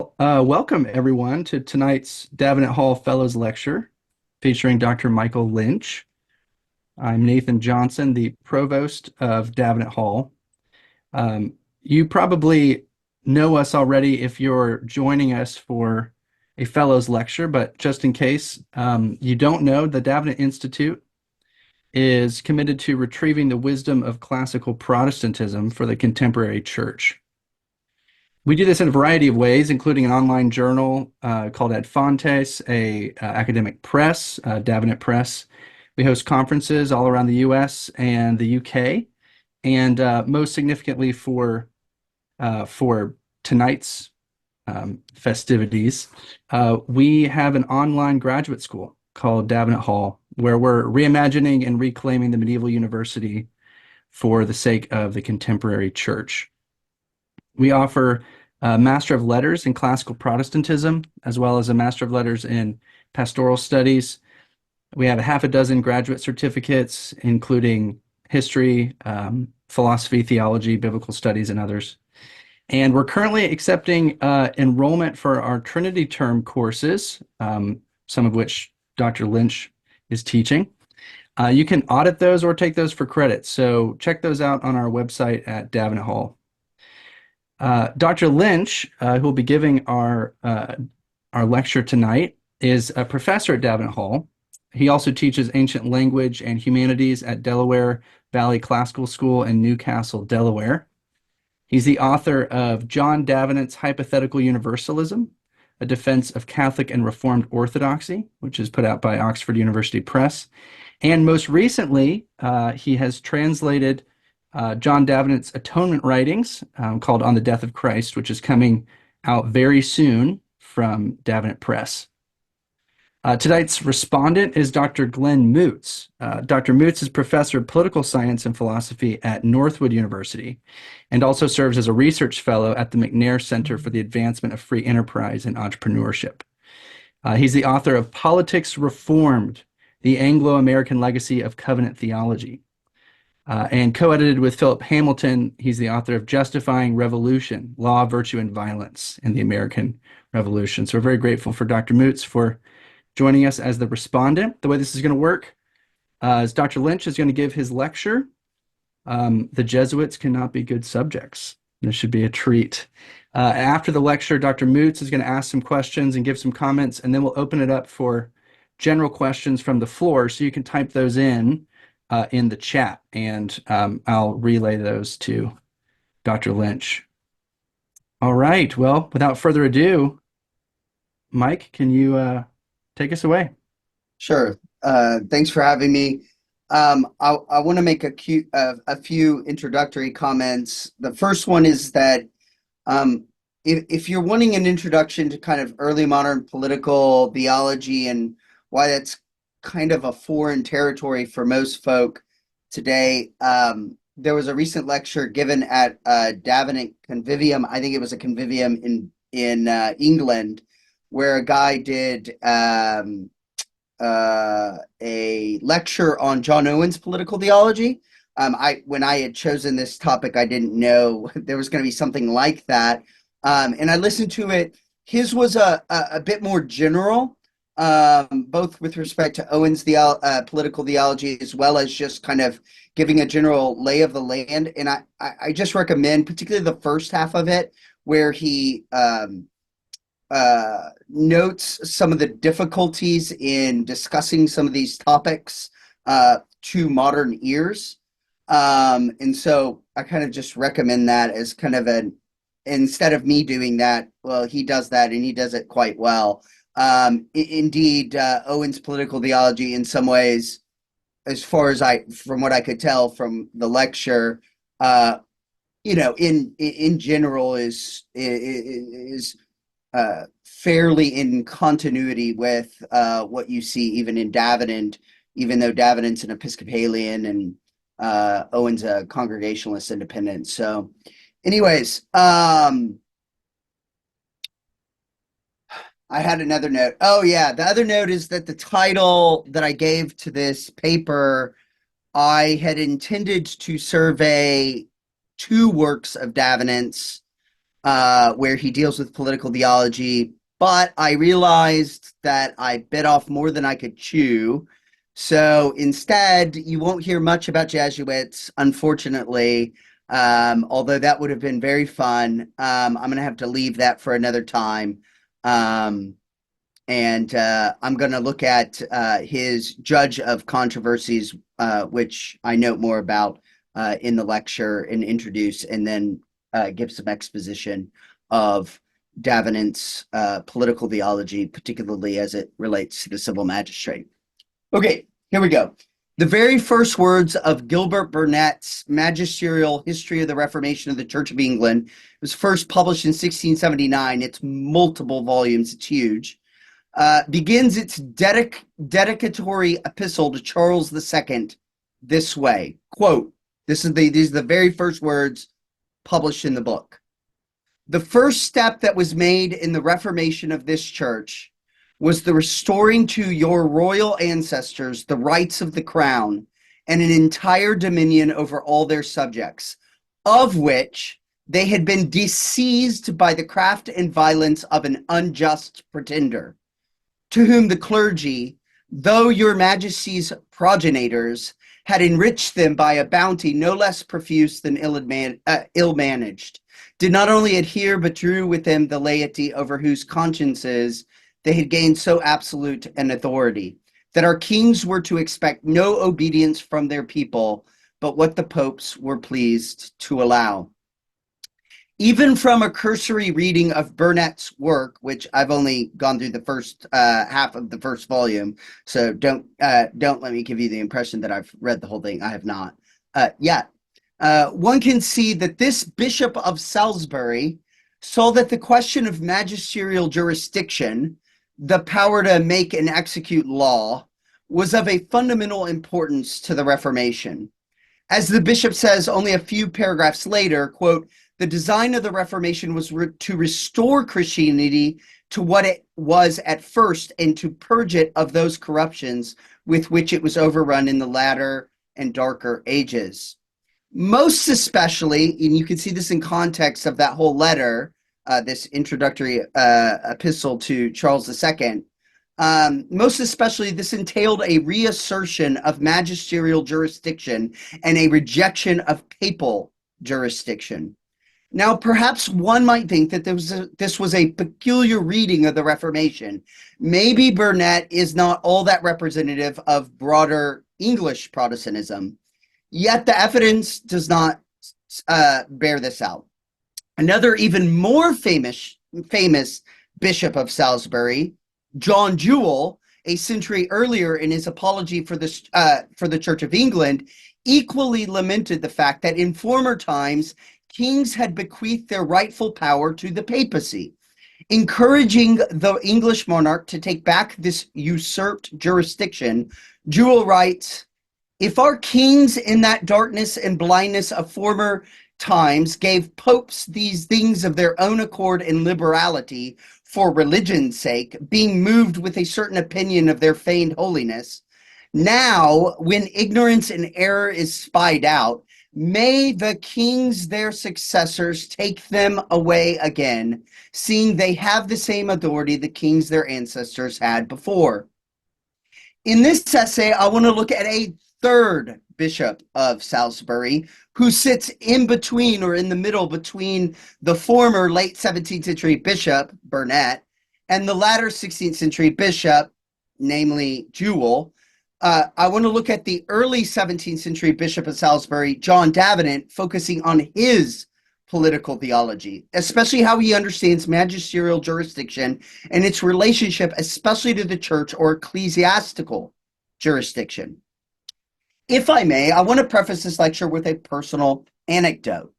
Welcome everyone to tonight's Davenant Hall Fellows Lecture featuring Dr. Michael Lynch. I'm Nathan Johnson, the Provost of Davenant Hall. You probably know us already if you're joining us for a Fellows Lecture, but just in case you don't know, the Davenant Institute is committed to retrieving the wisdom of classical Protestantism for the contemporary church. We do this in a variety of ways, including an online journal called Ad Fontes, a academic press, Davenant Press. We host conferences all around the U.S. and the U.K. And most significantly for tonight's festivities, we have an online graduate school called Davenant Hall, where we're reimagining and reclaiming the medieval university for the sake of the contemporary church. We offer a Master of Letters in Classical Protestantism, as well as a Master of Letters in Pastoral Studies. We have a half a dozen graduate certificates, including history, philosophy, theology, biblical studies, and others. And we're currently accepting enrollment for our Trinity term courses, some of which Dr. Lynch is teaching. You can audit those or take those for credit. So check those out on our website at Davenant Hall. Dr. Lynch, who will be giving our lecture tonight, is a professor at Davenant Hall. He also teaches ancient language and humanities at Delaware Valley Classical School in Newcastle, Delaware. He's the author of John Davenant's Hypothetical Universalism, a defense of Catholic and Reformed Orthodoxy, which is put out by Oxford University Press. And most recently, he has translated John Davenant's atonement writings called On the Death of Christ, which is coming out very soon from Davenant Press. Tonight's respondent is Dr. Glenn Moots. Dr. Moots is professor of political science and philosophy at Northwood University and also serves as a research fellow at the McNair Center for the Advancement of Free Enterprise and Entrepreneurship. He's the author of Politics Reformed, the Anglo-American Legacy of Covenant Theology. And co-edited with Philip Hamilton, he's the author of Justifying Revolution, Law, Virtue, and Violence in the American Revolution. So we're very grateful for Dr. Moots for joining us as the respondent. The way this is going to work is Dr. Lynch is going to give his lecture. The Jesuits cannot be good subjects. This should be a treat. After the lecture, Dr. Moots is going to ask some questions and give some comments, and then we'll open it up for general questions from the floor, so you can type those in the chat, and I'll relay those to Dr. Lynch. All right. Well, without further ado, Mike, can you take us away? Sure. Thanks for having me. I want to make a few introductory comments. The first one is that if you're wanting an introduction to kind of early modern political theology and why that's kind of a foreign territory for most folk today, there was a recent lecture given at Davenant Convivium. I think it was a convivium in England, where a guy did a lecture on John Owen's political theology. When I had chosen this topic, I didn't know there was going to be something like that, and I listened to it. His was a bit more general, both with respect to Owen's political theology as well as just kind of giving a general lay of the land. And I just recommend, particularly the first half of it, where he notes some of the difficulties in discussing some of these topics to modern ears. And so I kind of just recommend that as kind of instead of me doing that, well, he does that and he does it quite well. Indeed, Owen's political theology in some ways, as far as from what I could tell from the lecture, in general is fairly in continuity with what you see even in Davenant, even though Davenant's an Episcopalian and Owen's a Congregationalist independent. So anyways, I had another note. Oh yeah, the other note is that the title that I gave to this paper, I had intended to survey two works of Davenant's, where he deals with political theology, but I realized that I bit off more than I could chew. So instead, you won't hear much about Jesuits, unfortunately, although that would have been very fun. I'm going to have to leave that for another time. And I'm going to look at his Judge of Controversies, which I note more about in the lecture and introduce, and then give some exposition of Davenant's political theology, particularly as it relates to the civil magistrate. Okay, here we go. The very first words of Gilbert Burnet's magisterial History of the Reformation of the Church of England was first published in 1679. It's multiple volumes. It's huge. Begins its dedicatory epistle to Charles II this way, quote, these are the very first words published in the book. The first step that was made in the reformation of this church was the restoring to your royal ancestors the rights of the crown and an entire dominion over all their subjects, of which they had been disseized by the craft and violence of an unjust pretender, to whom the clergy, though your majesty's progenitors, had enriched them by a bounty no less profuse than ill-managed, did not only adhere, but drew with them the laity over whose consciences they had gained so absolute an authority, that our kings were to expect no obedience from their people, but what the popes were pleased to allow. Even from a cursory reading of Burnet's work, which I've only gone through the first half of the first volume, so don't let me give you the impression that I've read the whole thing. I have not yet. One can see that this Bishop of Salisbury saw that the question of magisterial jurisdiction, the power to make and execute law, was of a fundamental importance to the Reformation. As the bishop says only a few paragraphs later, quote, the design of the Reformation was to restore Christianity to what it was at first and to purge it of those corruptions with which it was overrun in the latter and darker ages. Most especially, and you can see this in context of that whole letter, this introductory epistle to Charles II, most especially this entailed a reassertion of magisterial jurisdiction and a rejection of papal jurisdiction. Now, perhaps one might think that this was a peculiar reading of the Reformation. Maybe Burnet is not all that representative of broader English Protestantism, yet the evidence does not bear this out. Another even more famous Bishop of Salisbury, John Jewel, a century earlier in his apology for the Church of England, equally lamented the fact that in former times kings had bequeathed their rightful power to the papacy. Encouraging the English monarch to take back this usurped jurisdiction, Jewel writes, if our kings in that darkness and blindness of former times gave popes these things of their own accord and liberality for religion's sake, being moved with a certain opinion of their feigned holiness, now, when ignorance and error is spied out, may the kings their successors take them away again, seeing they have the same authority the kings their ancestors had before. In this essay, I want to look at a third Bishop of Salisbury who sits in between or in the middle between the former late 17th century bishop, Burnet, and the latter 16th century bishop, namely Jewel. I want to look at the early 17th century Bishop of Salisbury, John Davenant, focusing on his political theology, especially how he understands magisterial jurisdiction and its relationship, especially to the church or ecclesiastical jurisdiction. If I may, I want to preface this lecture with a personal anecdote.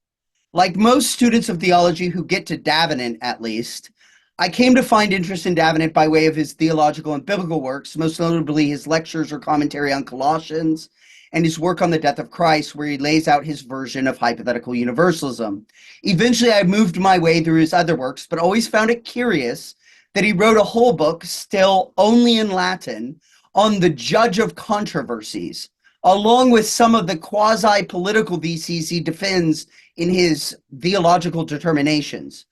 Like most students of theology who get to Davenant, at least, I came to find interest in Davenant by way of his theological and biblical works, most notably his lectures or commentary on Colossians and his work on the death of Christ, where he lays out his version of hypothetical universalism. Eventually, I moved my way through his other works, but always found it curious that he wrote a whole book, still only in Latin, on the Judge of Controversies, along with some of the quasi-political theses he defends in his theological determinations.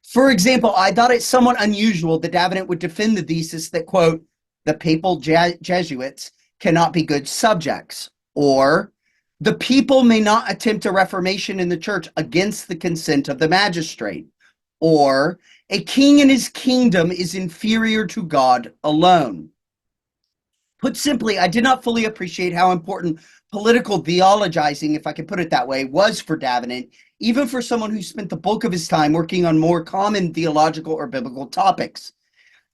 For example, I thought it somewhat unusual that Davenant would defend the thesis that, quote, the papal Jesuits cannot be good subjects, or the people may not attempt a reformation in the church against the consent of the magistrate, or a king and his kingdom is inferior to God alone. Put simply, I did not fully appreciate how important political theologizing, if I can put it that way, was for Davenant, even for someone who spent the bulk of his time working on more common theological or biblical topics.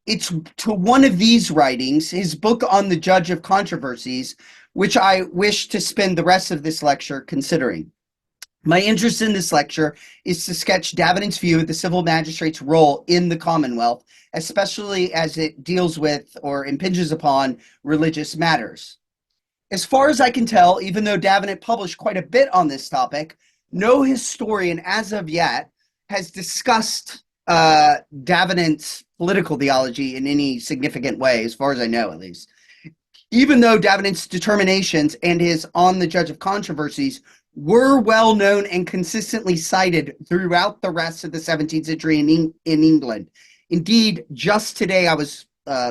It's to one of these writings, his book on the Judge of Controversies, which I wish to spend the rest of this lecture considering. My interest in this lecture is to sketch Davenant's view of the civil magistrate's role in the Commonwealth, especially as it deals with or impinges upon religious matters. As far as I can tell, even though Davenant published quite a bit on this topic, no historian as of yet has discussed Davenant's political theology in any significant way, as far as I know at least. Even though Davenant's determinations and his On the Judge of Controversies were well known and consistently cited throughout the rest of the 17th century in England. Indeed, just today I was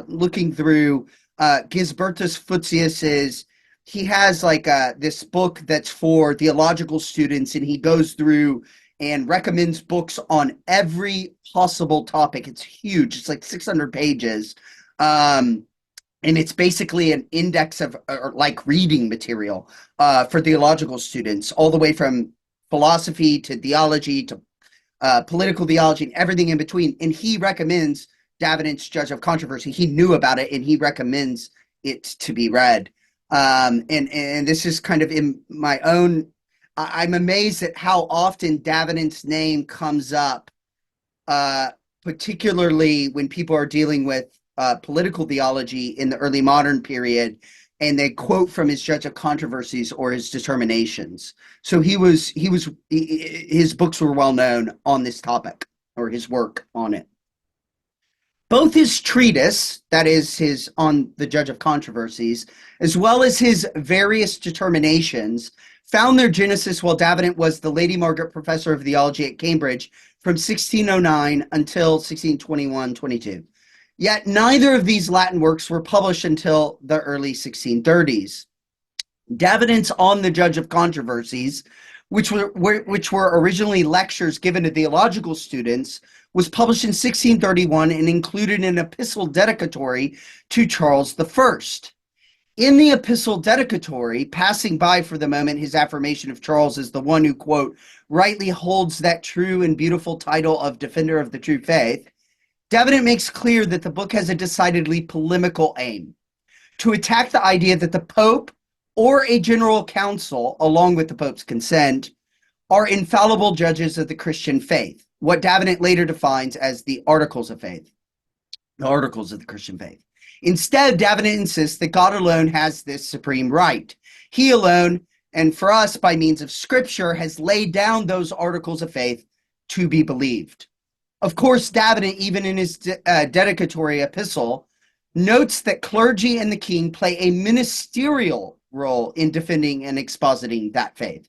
looking through Gisbertus Futsius's. He has like this book that's for theological students, and he goes through and recommends books on every possible topic. It's huge. It's like 600 pages. And it's basically an index of like reading material for theological students, all the way from philosophy to theology to political theology and everything in between. And he recommends Davenant's Judge of Controversy. He knew about it and he recommends it to be read. And this is kind of in my own, I'm amazed at how often Davenant's name comes up, particularly when people are dealing with political theology in the early modern period, and they quote from his Judge of Controversies or his determinations. So his books were well known on this topic, or his work on it. Both his treatise, that is his On the Judge of Controversies, as well as his various determinations, found their genesis while Davenant was the Lady Margaret Professor of Theology at Cambridge from 1609 until 1621-22. Yet neither of these Latin works were published until the early 1630s. Davenant's On the Judge of Controversies, which were originally lectures given to theological students, was published in 1631 and included an epistle dedicatory to Charles I. In the epistle dedicatory, passing by for the moment his affirmation of Charles as the one who, quote, rightly holds that true and beautiful title of Defender of the True Faith, Davenant makes clear that the book has a decidedly polemical aim: to attack the idea that the Pope or a general council, along with the Pope's consent, are infallible judges of the Christian faith, what Davenant later defines as the Articles of Faith, the Articles of the Christian faith. Instead, Davenant insists that God alone has this supreme right. He alone, and for us by means of Scripture, has laid down those Articles of Faith to be believed. Of course, Davenant, even in his dedicatory epistle, notes that clergy and the king play a ministerial role in defending and expositing that faith.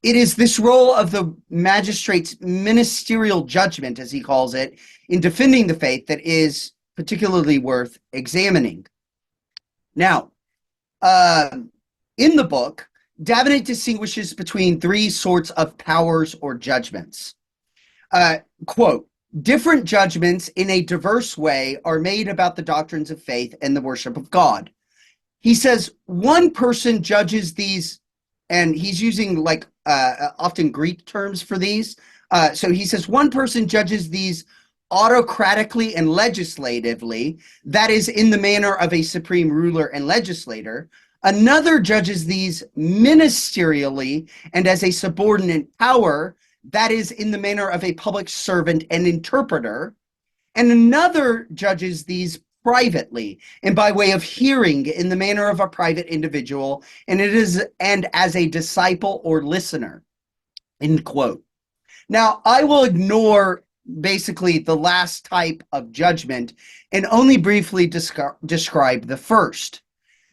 It is this role of the magistrate's ministerial judgment, as he calls it, in defending the faith that is particularly worth examining. Now, in the book, Davenant distinguishes between three sorts of powers or judgments. Quote, different judgments in a diverse way are made about the doctrines of faith and the worship of God. He says one person judges these, and he's using like often Greek terms for these. So he says one person judges these autocratically and legislatively, that is, in the manner of a supreme ruler and legislator. Another judges these ministerially and as a subordinate power, that is, in the manner of a public servant and interpreter. And another judges these privately and by way of hearing in the manner of a private individual, and as a disciple or listener. End quote. Now, I will ignore basically the last type of judgment and only briefly describe the first.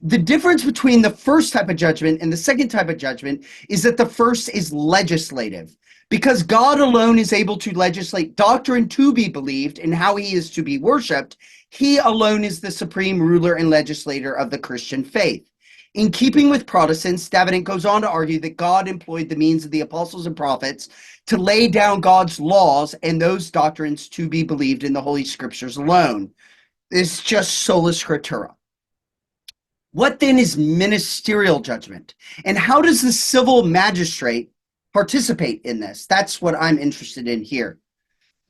The difference between the first type of judgment and the second type of judgment is that the first is legislative. Because God alone is able to legislate doctrine to be believed and how he is to be worshipped, he alone is the supreme ruler and legislator of the Christian faith. In keeping with Protestants, Davenant goes on to argue that God employed the means of the apostles and prophets to lay down God's laws and those doctrines to be believed in the Holy Scriptures alone. It's just sola scriptura. What then is ministerial judgment? And how does the civil magistrate participate in this? That's what I'm interested in here.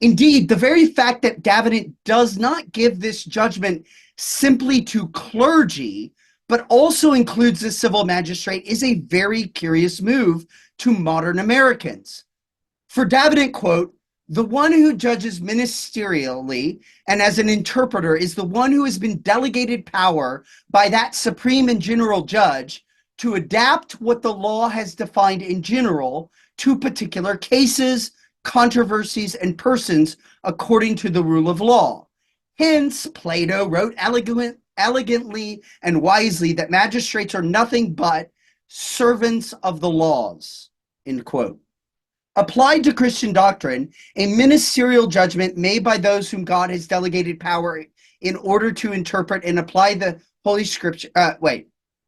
Indeed, the very fact that Davenant does not give this judgment simply to clergy, but also includes the civil magistrate, is a very curious move to modern Americans. For Davenant, quote, the one who judges ministerially and as an interpreter is the one who has been delegated power by that supreme and general judge to adapt what the law has defined in general to particular cases, controversies, and persons according to the rule of law. Hence, Plato wrote elegantly and wisely that magistrates are nothing but servants of the laws, end quote. Applied to Christian doctrine, a ministerial judgment made by those whom God has delegated power in order to interpret and apply the Holy Scripture.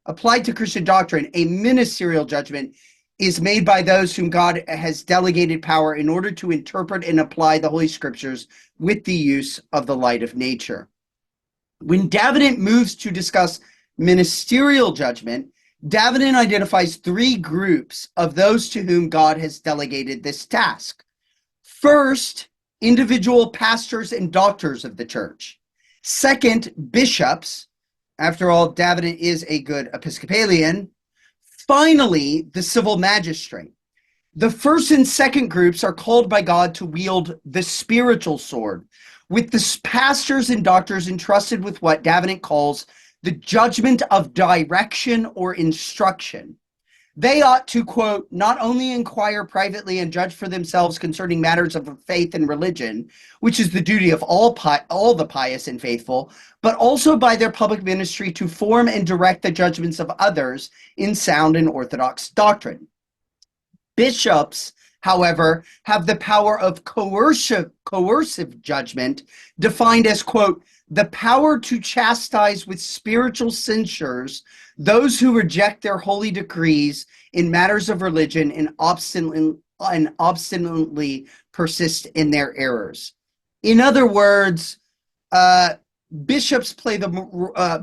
Applied to Christian doctrine, a ministerial judgment is made by those whom God has delegated power in order to interpret and apply the Holy Scriptures with the use of the light of nature. When Davenant moves to discuss ministerial judgment, Davenant identifies three groups of those to whom God has delegated this task. First, individual pastors and doctors of the church. Second, bishops. After all, Davenant is a good Episcopalian. Finally, the civil magistrate. The first and second groups are called by God to wield the spiritual sword, with the pastors and doctors entrusted with what Davenant calls the judgment of direction or instruction. They ought to, quote, not only inquire privately and judge for themselves concerning matters of faith and religion, which is the duty of all the pious and faithful, but also by their public ministry to form and direct the judgments of others in sound and orthodox doctrine. Bishops, however, have the power of coercive judgment, defined as, quote, the power to chastise with spiritual censures those who reject their holy decrees in matters of religion and obstinately persist in their errors. In other words, bishops play the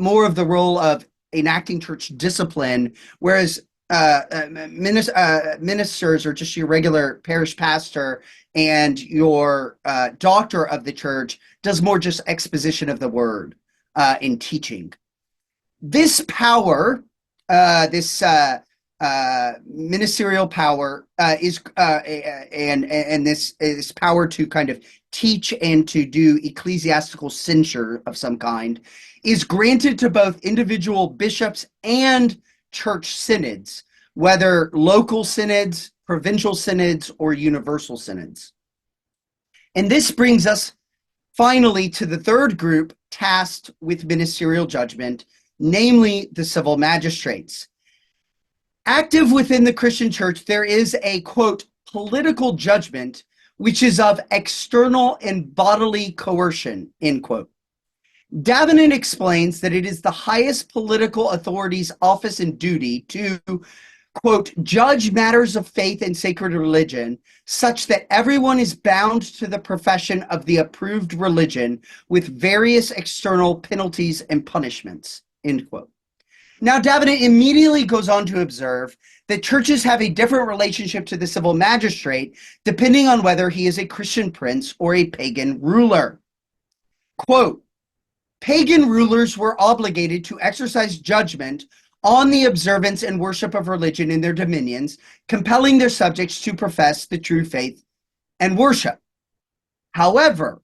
more of the role of enacting church discipline, whereas ministers are just your regular parish pastor, and your doctor of the church does more just exposition of the word in teaching. This power, this ministerial power, is this power to kind of teach and to do ecclesiastical censure of some kind, is granted to both individual bishops and church synods, whether local synods, provincial synods, or universal synods. And this brings us finally to the third group tasked with ministerial judgment, namely the civil magistrates. Active within the Christian church, there is a, quote, political judgment, which is of external and bodily coercion, end quote. Davenant explains that it is the highest political authority's office and duty to, quote, judge matters of faith and sacred religion such that everyone is bound to the profession of the approved religion with various external penalties and punishments, end quote. Now, Davenant immediately goes on to observe that churches have a different relationship to the civil magistrate depending on whether he is a Christian prince or a pagan ruler. Quote, pagan rulers were obligated to exercise judgment on the observance and worship of religion in their dominions, compelling their subjects to profess the true faith and worship. However,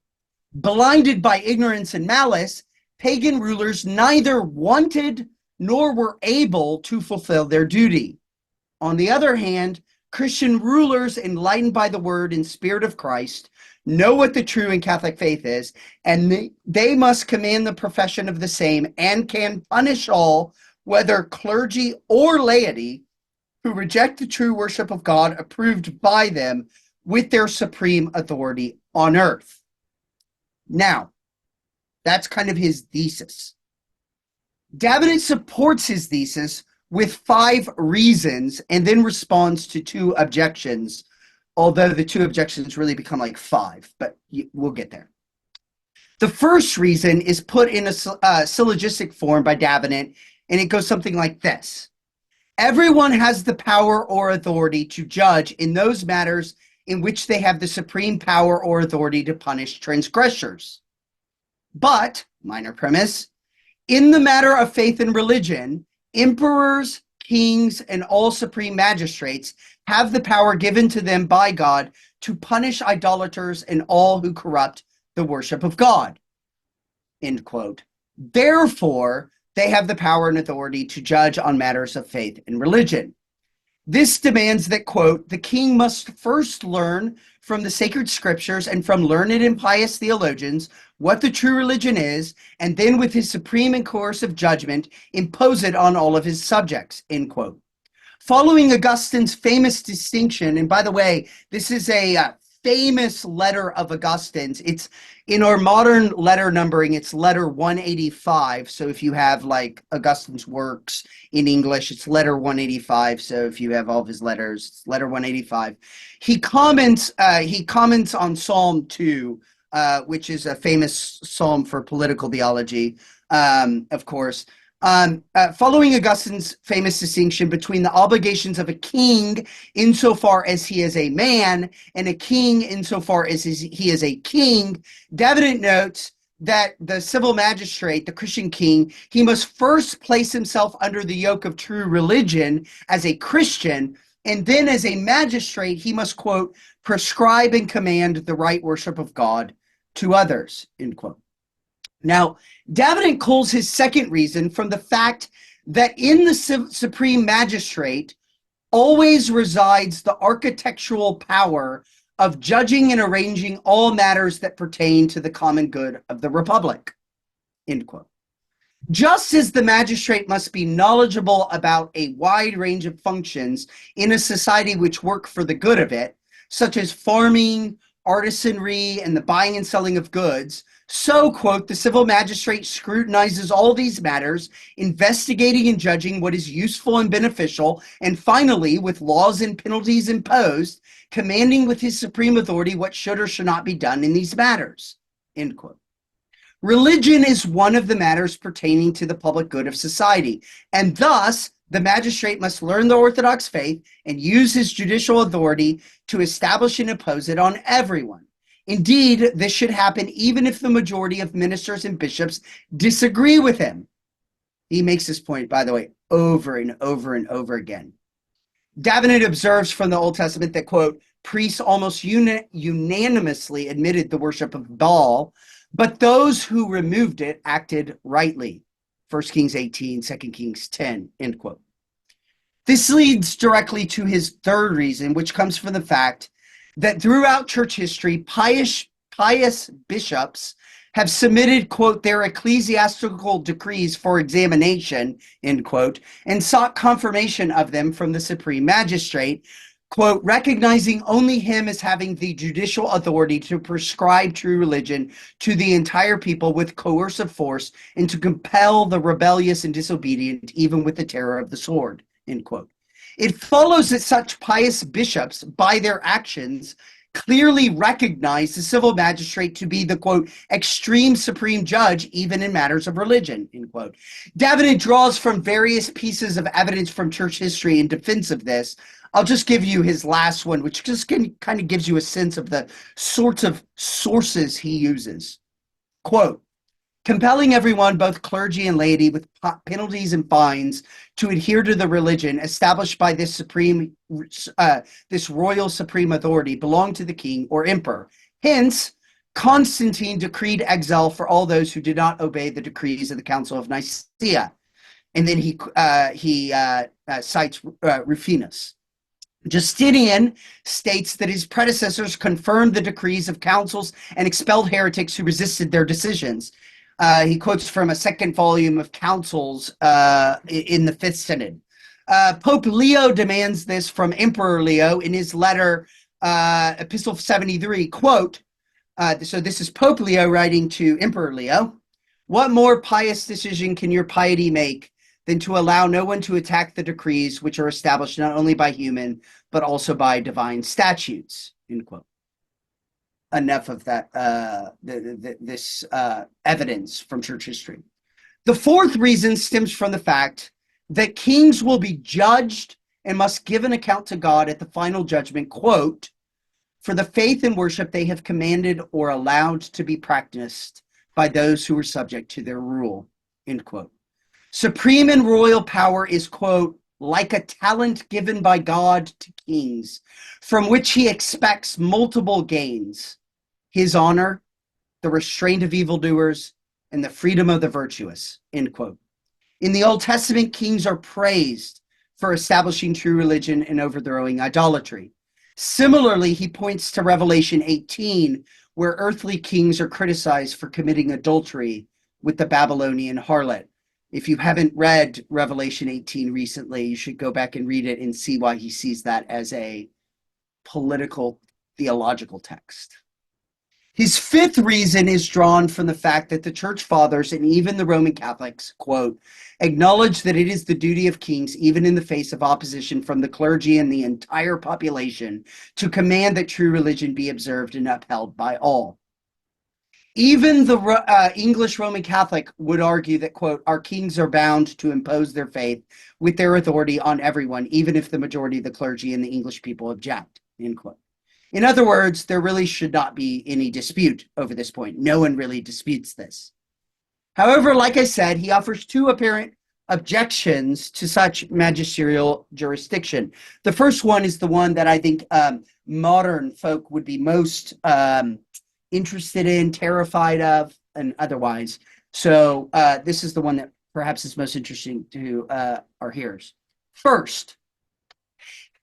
blinded by ignorance and malice, pagan rulers neither wanted nor were able to fulfill their duty. On the other hand, Christian rulers, enlightened by the word and spirit of Christ, know what the true and Catholic faith is, and they must command the profession of the same and can punish all, whether clergy or laity, who reject the true worship of God approved by them with their supreme authority on earth. Now, that's kind of his thesis. Davenant supports his thesis with 5 reasons and then responds to 2 objections, although the 2 objections really become like 5, but we'll get there. The first reason is put in a syllogistic form by Davenant, and it goes something like this. Everyone has the power or authority to judge in those matters in which they have the supreme power or authority to punish transgressors. But, minor premise, in the matter of faith and religion, emperors, kings, and all supreme magistrates have the power given to them by God to punish idolaters and all who corrupt the worship of God. End quote. Therefore, they have the power and authority to judge on matters of faith and religion. This demands that, quote, the king must first learn from the sacred scriptures and from learned and pious theologians what the true religion is, and then with his supreme and coercive judgment, impose it on all of his subjects, end quote. Following Augustine's famous distinction, and by the way, this is a famous letter of Augustine's. It's in our modern letter numbering, it's letter 185. So if you have like Augustine's works in English, it's letter 185. So if you have all of his letters, it's letter 185. He comments on Psalm 2, which is a famous psalm for political theology, of course. Following Augustine's famous distinction between the obligations of a king insofar as he is a man and a king insofar as he is a king, Davenant notes that the civil magistrate, the Christian king, he must first place himself under the yoke of true religion as a Christian, and then as a magistrate, he must, quote, prescribe and command the right worship of God to others, end quote. Now, Davenant calls his second reason from the fact that in the supreme magistrate always resides the architectural power of judging and arranging all matters that pertain to the common good of the republic, end quote. Just as the magistrate must be knowledgeable about a wide range of functions in a society which work for the good of it, such as farming, artisanry, and the buying and selling of goods, so, quote, the civil magistrate scrutinizes all these matters, investigating and judging what is useful and beneficial, and finally, with laws and penalties imposed, commanding with his supreme authority what should or should not be done in these matters, end quote. Religion is one of the matters pertaining to the public good of society, and thus the magistrate must learn the Orthodox faith and use his judicial authority to establish and impose it on everyone. Indeed, this should happen even if the majority of ministers and bishops disagree with him. He makes this point, by the way, over and over and over again. Davenant observes from the Old Testament that, quote, priests almost unanimously admitted the worship of Baal, but those who removed it acted rightly. 1 Kings 18, 2 Kings 10, end quote. This leads directly to his third reason, which comes from the fact that throughout church history, pious bishops have submitted, quote, their ecclesiastical decrees for examination, end quote, and sought confirmation of them from the supreme magistrate, quote, recognizing only him as having the judicial authority to prescribe true religion to the entire people with coercive force and to compel the rebellious and disobedient even with the terror of the sword, end quote. It follows that such pious bishops, by their actions, clearly recognize the civil magistrate to be the, quote, extreme supreme judge even in matters of religion, end quote. Davenant draws from various pieces of evidence from church history in defense of this. I'll just give you his last one, which just kind of gives you a sense of the sorts of sources he uses. Quote, compelling everyone, both clergy and laity, with penalties and fines to adhere to the religion established by this royal supreme authority belonged to the king or emperor. Hence, Constantine decreed exile for all those who did not obey the decrees of the Council of Nicaea. And then he cites Rufinus. Justinian states that his predecessors confirmed the decrees of councils and expelled heretics who resisted their decisions. He quotes from a second volume of Councils in the Fifth Synod. Pope Leo demands this from Emperor Leo in his letter Epistle 73, quote, so this is Pope Leo writing to Emperor Leo. What more pious decision can your piety make than to allow no one to attack the decrees which are established not only by human, but also by divine statutes, end quote. Enough of that, this evidence from church history. The fourth reason stems from the fact that kings will be judged and must give an account to God at the final judgment, quote, for the faith and worship they have commanded or allowed to be practiced by those who are subject to their rule, end quote. Supreme and royal power is, quote, like a talent given by God to kings, from which he expects multiple gains, his honor, the restraint of evildoers, and the freedom of the virtuous, end quote. In the Old Testament, kings are praised for establishing true religion and overthrowing idolatry. Similarly, he points to Revelation 18, where earthly kings are criticized for committing adultery with the Babylonian harlot. If you haven't read Revelation 18 recently, you should go back and read it and see why he sees that as a political, theological text. His fifth reason is drawn from the fact that the church fathers and even the Roman Catholics, quote, acknowledge that it is the duty of kings, even in the face of opposition from the clergy and the entire population, to command that true religion be observed and upheld by all. Even the English Roman Catholic would argue that, quote, our kings are bound to impose their faith with their authority on everyone, even if the majority of the clergy and the English people object, end quote. In other words, there really should not be any dispute over this point. No one really disputes this. However, like I said, he offers two apparent objections to such magisterial jurisdiction. The first one is the one that I think modern folk would be most interested in, terrified of, and otherwise. So this is the one that perhaps is most interesting to our hearers. First,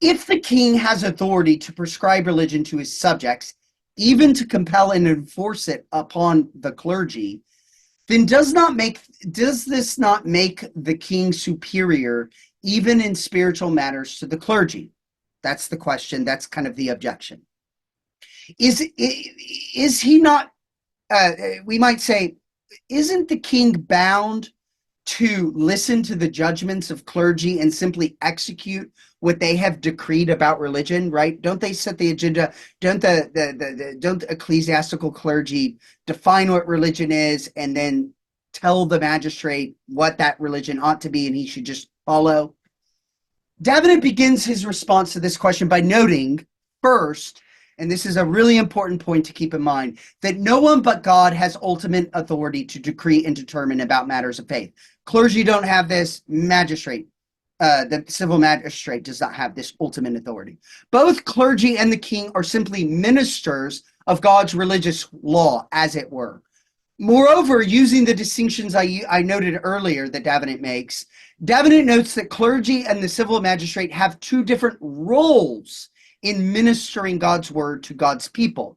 if the king has authority to prescribe religion to his subjects, even to compel and enforce it upon the clergy, then does this not make the king superior even in spiritual matters to the clergy? That's the question. That's kind of the objection. Is he not, we might say, isn't the king bound to listen to the judgments of clergy and simply execute what they have decreed about religion, right? Don't they set the agenda? Don't don't ecclesiastical clergy define what religion is and then tell the magistrate what that religion ought to be and he should just follow? Davenant begins his response to this question by noting, first, and this is a really important point to keep in mind, that no one but God has ultimate authority to decree and determine about matters of faith. Clergy don't have this, the civil magistrate does not have this ultimate authority. Both clergy and the king are simply ministers of God's religious law, as it were. Moreover, using the distinctions I noted earlier that Davenant makes, Davenant notes that clergy and the civil magistrate have two different roles in ministering God's word to God's people.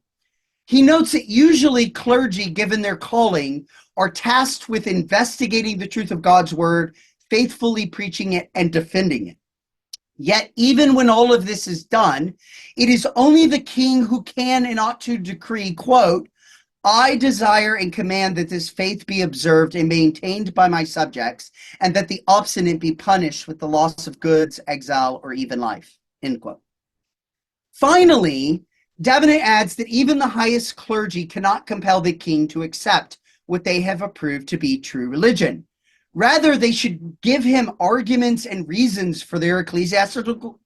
He notes that usually clergy, given their calling, are tasked with investigating the truth of God's word, faithfully preaching it, and defending it. Yet, even when all of this is done, it is only the king who can and ought to decree, quote, I desire and command that this faith be observed and maintained by my subjects, and that the obstinate be punished with the loss of goods, exile, or even life, end quote. Finally, Davenant adds that even the highest clergy cannot compel the king to accept what they have approved to be true religion. Rather, they should give him arguments and reasons for their ecclesiastical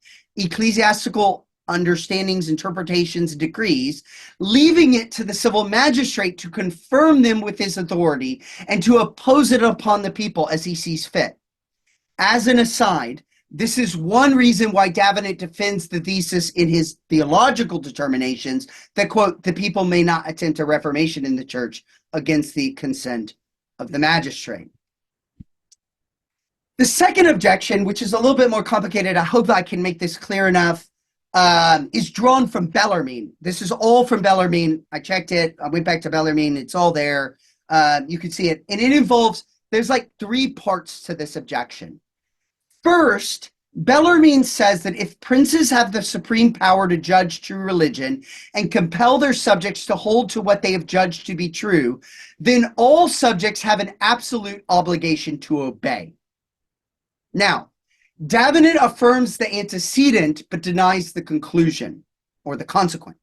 understandings, interpretations, and decrees, leaving it to the civil magistrate to confirm them with his authority and to oppose it upon the people as he sees fit. As an aside, this is one reason why Davenant defends the thesis in his theological determinations that, quote, the people may not attempt a reformation in the church against the consent of the magistrate. The second objection, which is a little bit more complicated, I hope I can make this clear enough, is drawn from Bellarmine. This is all from Bellarmine. I checked it. I went back to Bellarmine. It's all there. You can see it. And it involves, there's like three parts to this objection. First, Bellarmine says that if princes have the supreme power to judge true religion and compel their subjects to hold to what they have judged to be true, then all subjects have an absolute obligation to obey. Now, Davenant affirms the antecedent but denies the conclusion or the consequent.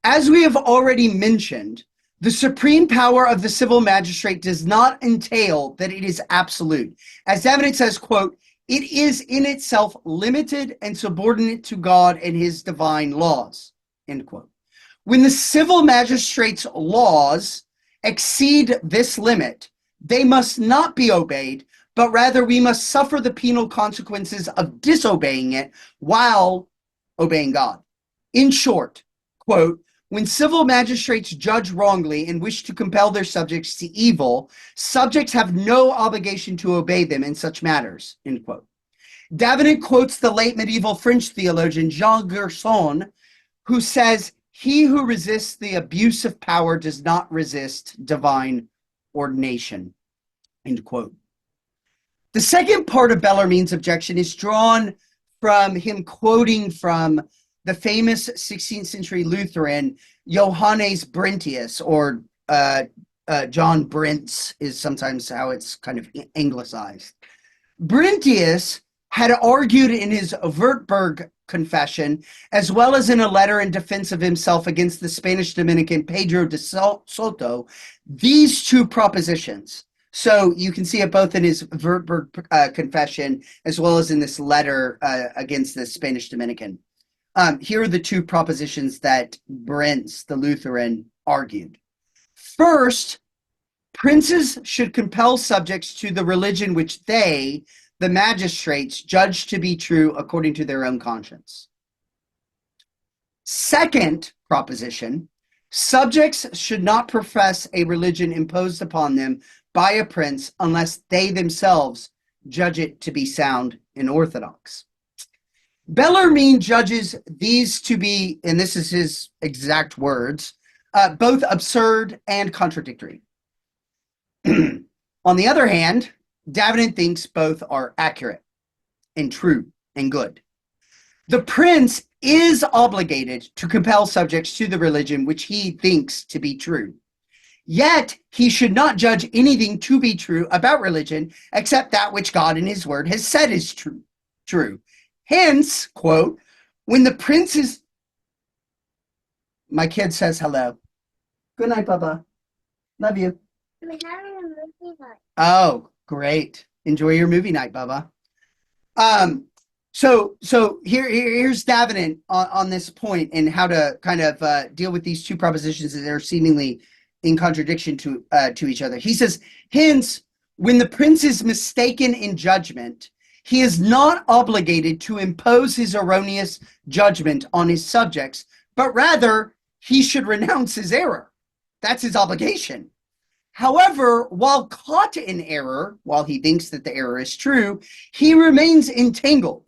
As we have already mentioned, the supreme power of the civil magistrate does not entail that it is absolute. As Davenant says, quote, "It is in itself limited and subordinate to God and his divine laws," end quote. When the civil magistrate's laws exceed this limit, they must not be obeyed, but rather we must suffer the penal consequences of disobeying it while obeying God. In short, quote, "When civil magistrates judge wrongly and wish to compel their subjects to evil, subjects have no obligation to obey them in such matters," end quote. Davenant quotes the late medieval French theologian Jean Gerson, who says, "He who resists the abuse of power does not resist divine ordination," end quote. The second part of Bellarmine's objection is drawn from him quoting from the famous 16th century Lutheran Johannes Brentius, or John Brentz is sometimes how it's kind of anglicized. Brentius had argued in his Württemberg confession, as well as in a letter in defense of himself against the Spanish Dominican Pedro de Soto, these two propositions. So you can see it both in his Württemberg confession as well as in this letter against the Spanish Dominican. Here are the two propositions that Brentz, the Lutheran, argued. First, princes should compel subjects to the religion which they, the magistrates, judge to be true according to their own conscience. Second proposition, subjects should not profess a religion imposed upon them by a prince unless they themselves judge it to be sound and orthodox. Bellarmine judges these to be, and this is his exact words, both absurd and contradictory. On the other hand, Davenant thinks both are accurate and true and good. The prince is obligated to compel subjects to the religion which he thinks to be true. Yet he should not judge anything to be true about religion except that which God in his word has said is true. Hence, quote, "When the prince is..." My kid says hello. Good night, Bubba. Love you. We're having a movie night. Oh, great. Enjoy your movie night, Bubba. So here's Davenant on this point and how to kind of deal with these two propositions that are seemingly in contradiction to each other. He says, hence, when the prince is mistaken in judgment, he is not obligated to impose his erroneous judgment on his subjects, but rather he should renounce his error. That's his obligation. However, while caught in error, while he thinks that the error is true, he remains entangled.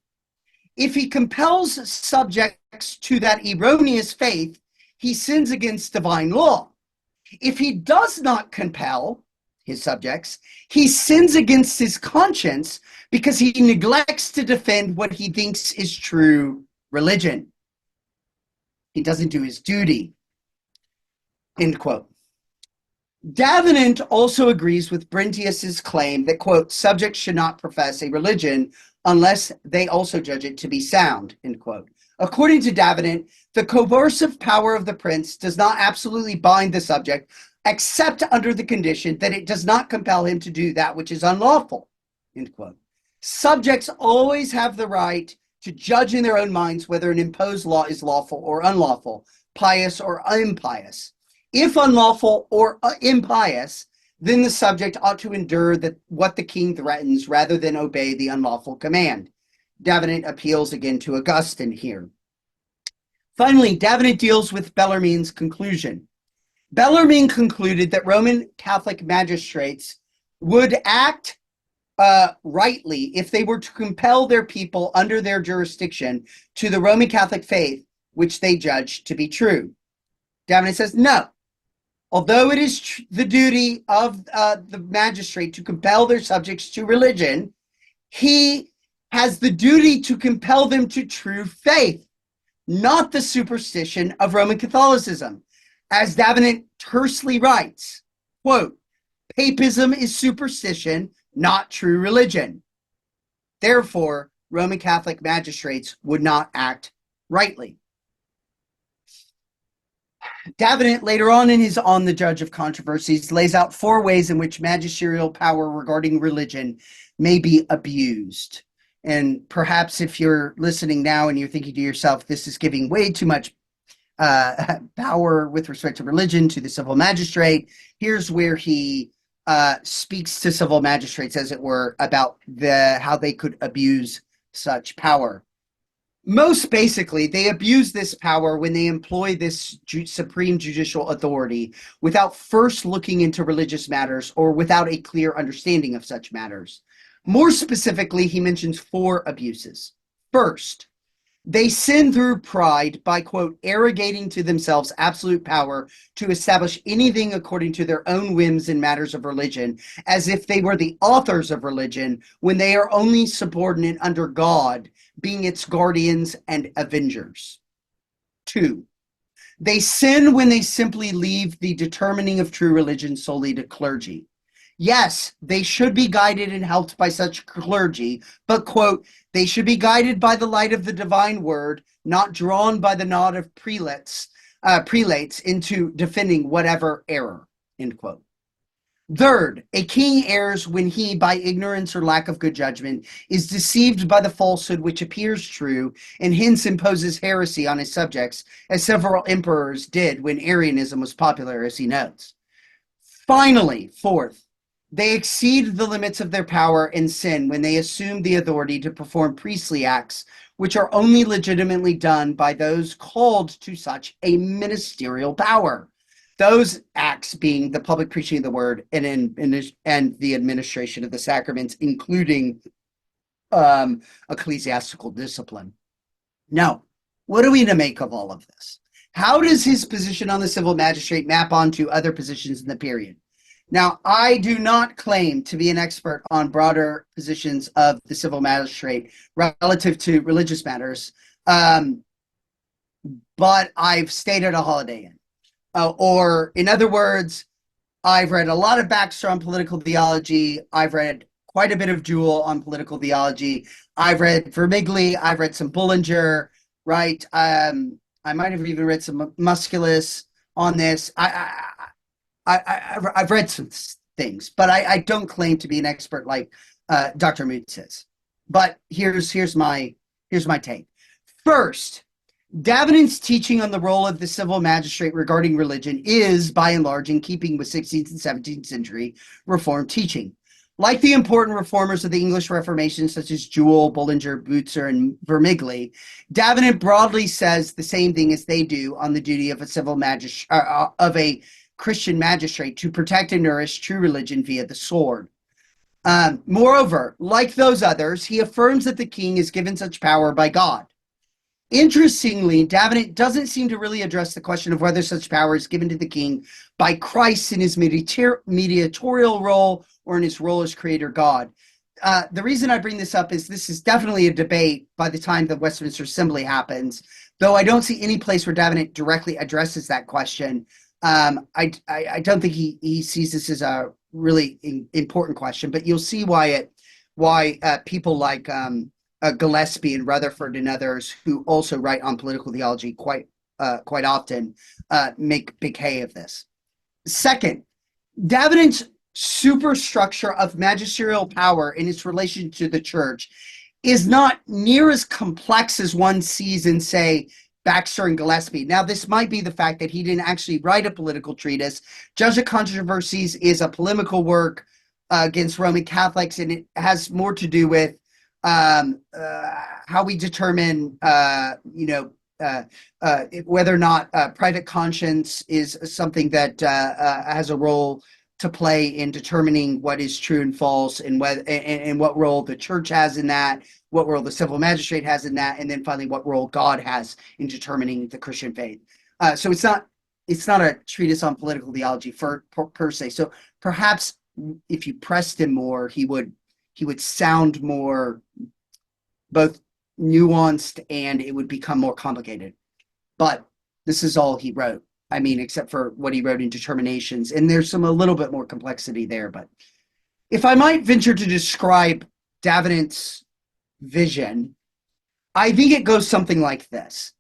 If he compels subjects to that erroneous faith, he sins against divine law. If he does not compel his subjects, he sins against his conscience because he neglects to defend what he thinks is true religion. He doesn't do his duty. End quote. Davenant also agrees with Brentius's claim that, quote, "subjects should not profess a religion unless they also judge it to be sound," end quote. According to Davenant, the coercive power of the prince does not absolutely bind the subject, except under the condition that it does not compel him to do that which is unlawful, end quote. Subjects always have the right to judge in their own minds whether an imposed law is lawful or unlawful, pious or impious. If unlawful or impious, then the subject ought to endure what the king threatens rather than obey the unlawful command. Davenant appeals again to Augustine here. Finally, Davenant deals with Bellarmine's conclusion. Bellarmine concluded that Roman Catholic magistrates would act rightly if they were to compel their people under their jurisdiction to the Roman Catholic faith, which they judged to be true. Davenant says, no. Although it is the duty of the magistrate to compel their subjects to religion, he has the duty to compel them to true faith, not the superstition of Roman Catholicism. As Davenant tersely writes, quote, papism is superstition, not true religion. Therefore, Roman Catholic magistrates would not act rightly. Davenant, later on in his On the Judge of Controversies, lays out 4 ways in which magisterial power regarding religion may be abused. And perhaps if you're listening now and you're thinking to yourself, this is giving way too much power with respect to religion to the civil magistrate, here's where he speaks to civil magistrates, as it were, about how they could abuse such power. Most basically, they abuse this power when they employ this supreme judicial authority without first looking into religious matters or without a clear understanding of such matters. More specifically, he mentions 4 abuses. First, they sin through pride by, quote, arrogating to themselves absolute power to establish anything according to their own whims in matters of religion, as if they were the authors of religion, when they are only subordinate under God, being its guardians and avengers. 2, they sin when they simply leave the determining of true religion solely to clergy. Yes, they should be guided and helped by such clergy, but, quote, they should be guided by the light of the divine word, not drawn by the knot of prelates into defending whatever error, end quote. Third, a king errs when he, by ignorance or lack of good judgment, is deceived by the falsehood which appears true, and hence imposes heresy on his subjects, as several emperors did when Arianism was popular, as he notes. Finally, fourth, they exceed the limits of their power and sin when they assume the authority to perform priestly acts, which are only legitimately done by those called to such a ministerial power. Those acts being the public preaching of the word and the administration of the sacraments, including ecclesiastical discipline. Now, what are we to make of all of this? How does his position on the civil magistrate map onto other positions in the period? Now, I do not claim to be an expert on broader positions of the civil magistrate relative to religious matters, but I've stayed at a Holiday Inn. Or, in other words, I've read a lot of Baxter on political theology. I've read quite a bit of Jewell on political theology. I've read Vermigli. I've read some Bullinger, right? I might have even read some Musculus on this. I've read some things, but I don't claim to be an expert like Dr. Moots is. But here's my take. First, Davenant's teaching on the role of the civil magistrate regarding religion is, by and large, in keeping with 16th and 17th century Reformed teaching. Like the important reformers of the English Reformation, such as Jewell, Bullinger, Butzer, and Vermigli, Davenant broadly says the same thing as they do on the duty of a civil magistrate, of a Christian magistrate, to protect and nourish true religion via the sword. Moreover, like those others, he affirms that the king is given such power by God. Interestingly, Davenant doesn't seem to really address the question of whether such power is given to the king by Christ in his mediatorial role or in his role as creator God. The reason I bring this up is this is definitely a debate by the time the Westminster Assembly happens, though I don't see any place where Davenant directly addresses that question. I don't think he sees this as a really important question, but you'll see why people like Gillespie and Rutherford and others who also write on political theology quite often make big hay of this. Second, Davenant's superstructure of magisterial power in its relation to the church is not near as complex as one sees in, say, Baxter and Gillespie. Now, this might be the fact that he didn't actually write a political treatise. Judge of Controversies is a polemical work against Roman Catholics, and it has more to do with how we determine, whether or not private conscience is something that has a role to play in determining what is true and false, and what role the church has in that, what role the civil magistrate has in that, and then finally what role God has in determining the Christian faith. So it's not a treatise on political theology per se. So perhaps if you pressed him more, he would sound more both nuanced and it would become more complicated. But this is all he wrote. I mean, except for what he wrote in Determinations. And there's a little bit more complexity there. But if I might venture to describe Davenant's vision, I think it goes something like this.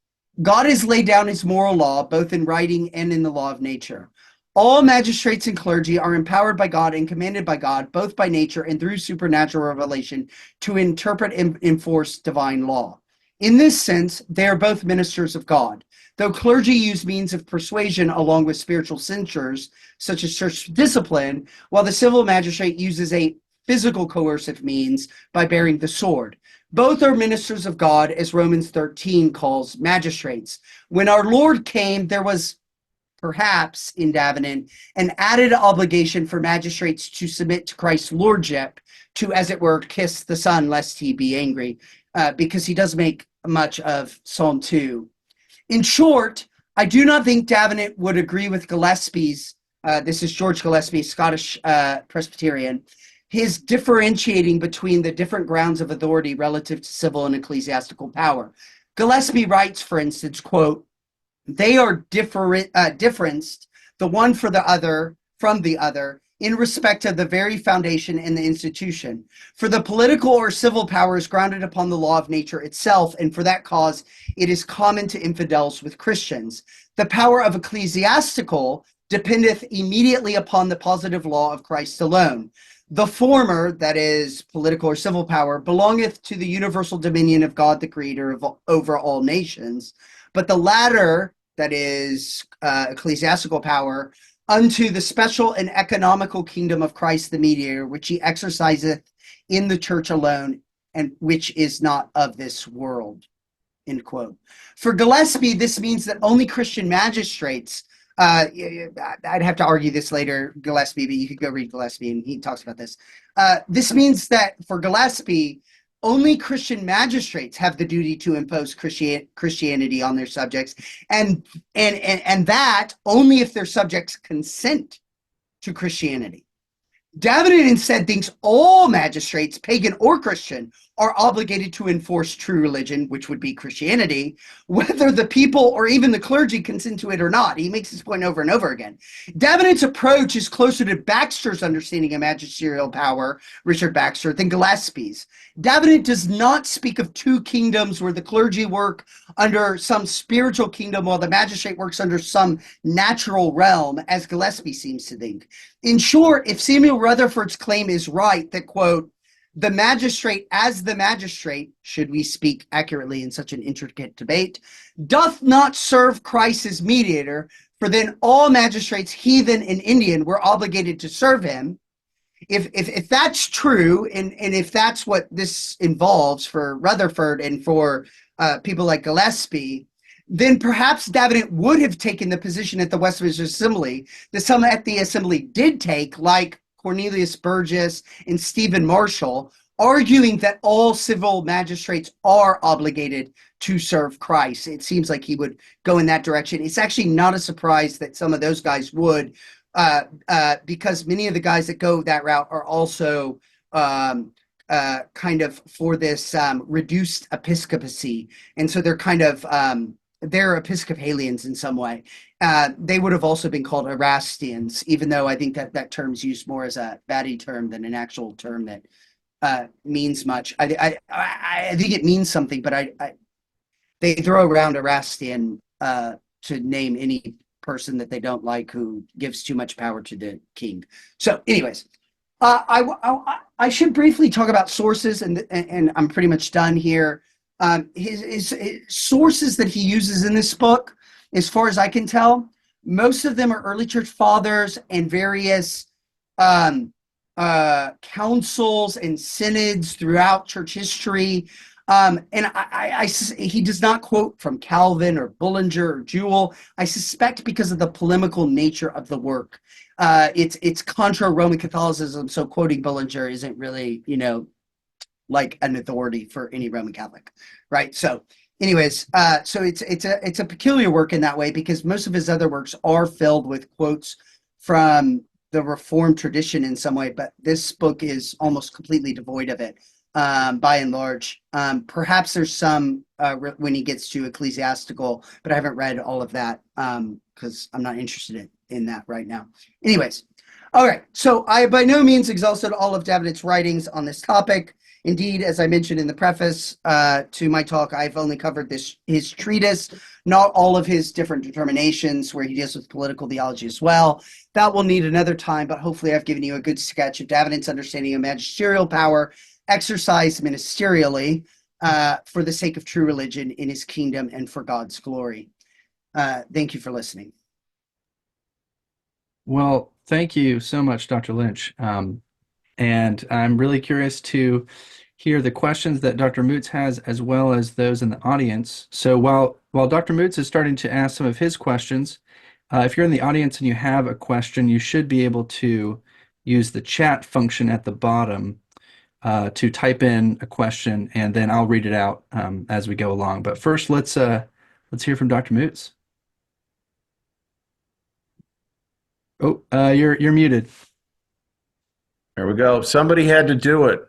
God has laid down his moral law, both in writing and in the law of nature. All magistrates and clergy are empowered by God and commanded by God, both by nature and through supernatural revelation, to interpret and enforce divine law. In this sense, they are both ministers of God. Though clergy use means of persuasion along with spiritual censures, such as church discipline, while the civil magistrate uses a physical coercive means by bearing the sword. Both are ministers of God, as Romans 13 calls magistrates. When our Lord came, there was perhaps in Davenant an added obligation for magistrates to submit to Christ's lordship, to, as it were, kiss the Son lest he be angry, because he does make much of Psalm 2. In short, I do not think Davenant would agree with Gillespie's, this is George Gillespie, Scottish Presbyterian, his differentiating between the different grounds of authority relative to civil and ecclesiastical power. Gillespie writes, for instance, quote, "They are differenced, the one for the other, from the other, in respect of the very foundation and the institution. For the political or civil power is grounded upon the law of nature itself, and for that cause it is common to infidels with Christians. The power of ecclesiastical dependeth immediately upon the positive law of Christ alone. The former, that is, political or civil power, belongeth to the universal dominion of God, the creator over all nations. But the latter, that is, ecclesiastical power, unto the special and economical kingdom of Christ the mediator, which he exerciseth in the church alone, and which is not of this world." End quote. For Gillespie, this means that only Christian magistrates, I'd have to argue this later, Gillespie, but you could go read Gillespie and he talks about this. This means that for Gillespie, only Christian magistrates have the duty to impose Christianity on their subjects, and that only if their subjects consent to Christianity. Davenant instead thinks all magistrates, pagan or Christian, are obligated to enforce true religion, which would be Christianity, whether the people or even the clergy consent to it or not. He makes this point over and over again. Davenant's approach is closer to Baxter's understanding of magisterial power, Richard Baxter, than Gillespie's. Davenant does not speak of two kingdoms where the clergy work under some spiritual kingdom while the magistrate works under some natural realm, as Gillespie seems to think. In short, if Samuel Rutherford's claim is right that, quote, "the magistrate as the magistrate," should we speak accurately in such an intricate debate, "doth not serve Christ as mediator, for then all magistrates, heathen and Indian, were obligated to serve him." If that's true, and if that's what this involves for Rutherford and for people like Gillespie, then perhaps Davenant would have taken the position at the Westminster Assembly that some at the Assembly did take, like Cornelius Burgess and Stephen Marshall, arguing that all civil magistrates are obligated to serve Christ. It seems like he would go in that direction. It's actually not a surprise that some of those guys would, because many of the guys that go that route are also kind of for this reduced episcopacy. And so they're kind of, they're Episcopalians in some way. They would have also been called Erastians, even though I think that term's used more as a baddie term than an actual term that means much. I think it means something, but they throw around Erastian to name any person that they don't like who gives too much power to the king. So anyways, I should briefly talk about sources, and I'm pretty much done here. His sources that he uses in this book, as far as I can tell, most of them are early church fathers and various councils and synods throughout church history. And he does not quote from Calvin or Bullinger or Jewell, I suspect because of the polemical nature of the work. It's contra Roman Catholicism, so quoting Bullinger isn't really, like an authority for any Roman Catholic, right? So anyways, so it's a peculiar work in that way, because most of his other works are filled with quotes from the Reformed tradition in some way, but this book is almost completely devoid of it. by and large. Perhaps there's some when he gets to ecclesiastical, but I haven't read all of that because I'm not interested in that right now. Anyways, all right. So I by no means exhausted all of Davenant's writings on this topic. Indeed, as I mentioned in the preface to my talk, I've only covered his treatise, not all of his different determinations where he deals with political theology as well. That will need another time, but hopefully I've given you a good sketch of Davenant's understanding of magisterial power exercised ministerially for the sake of true religion in his kingdom and for God's glory. Thank you for listening. Well, thank you so much, Dr. Lynch. And I'm really curious to hear the questions that Dr. Moots has, as well as those in the audience. So while Dr. Moots is starting to ask some of his questions, if you're in the audience and you have a question, you should be able to use the chat function at the bottom to type in a question, and then I'll read it out as we go along. But first, let's hear from Dr. Moots. Oh, you're muted. There we go. Somebody had to do it.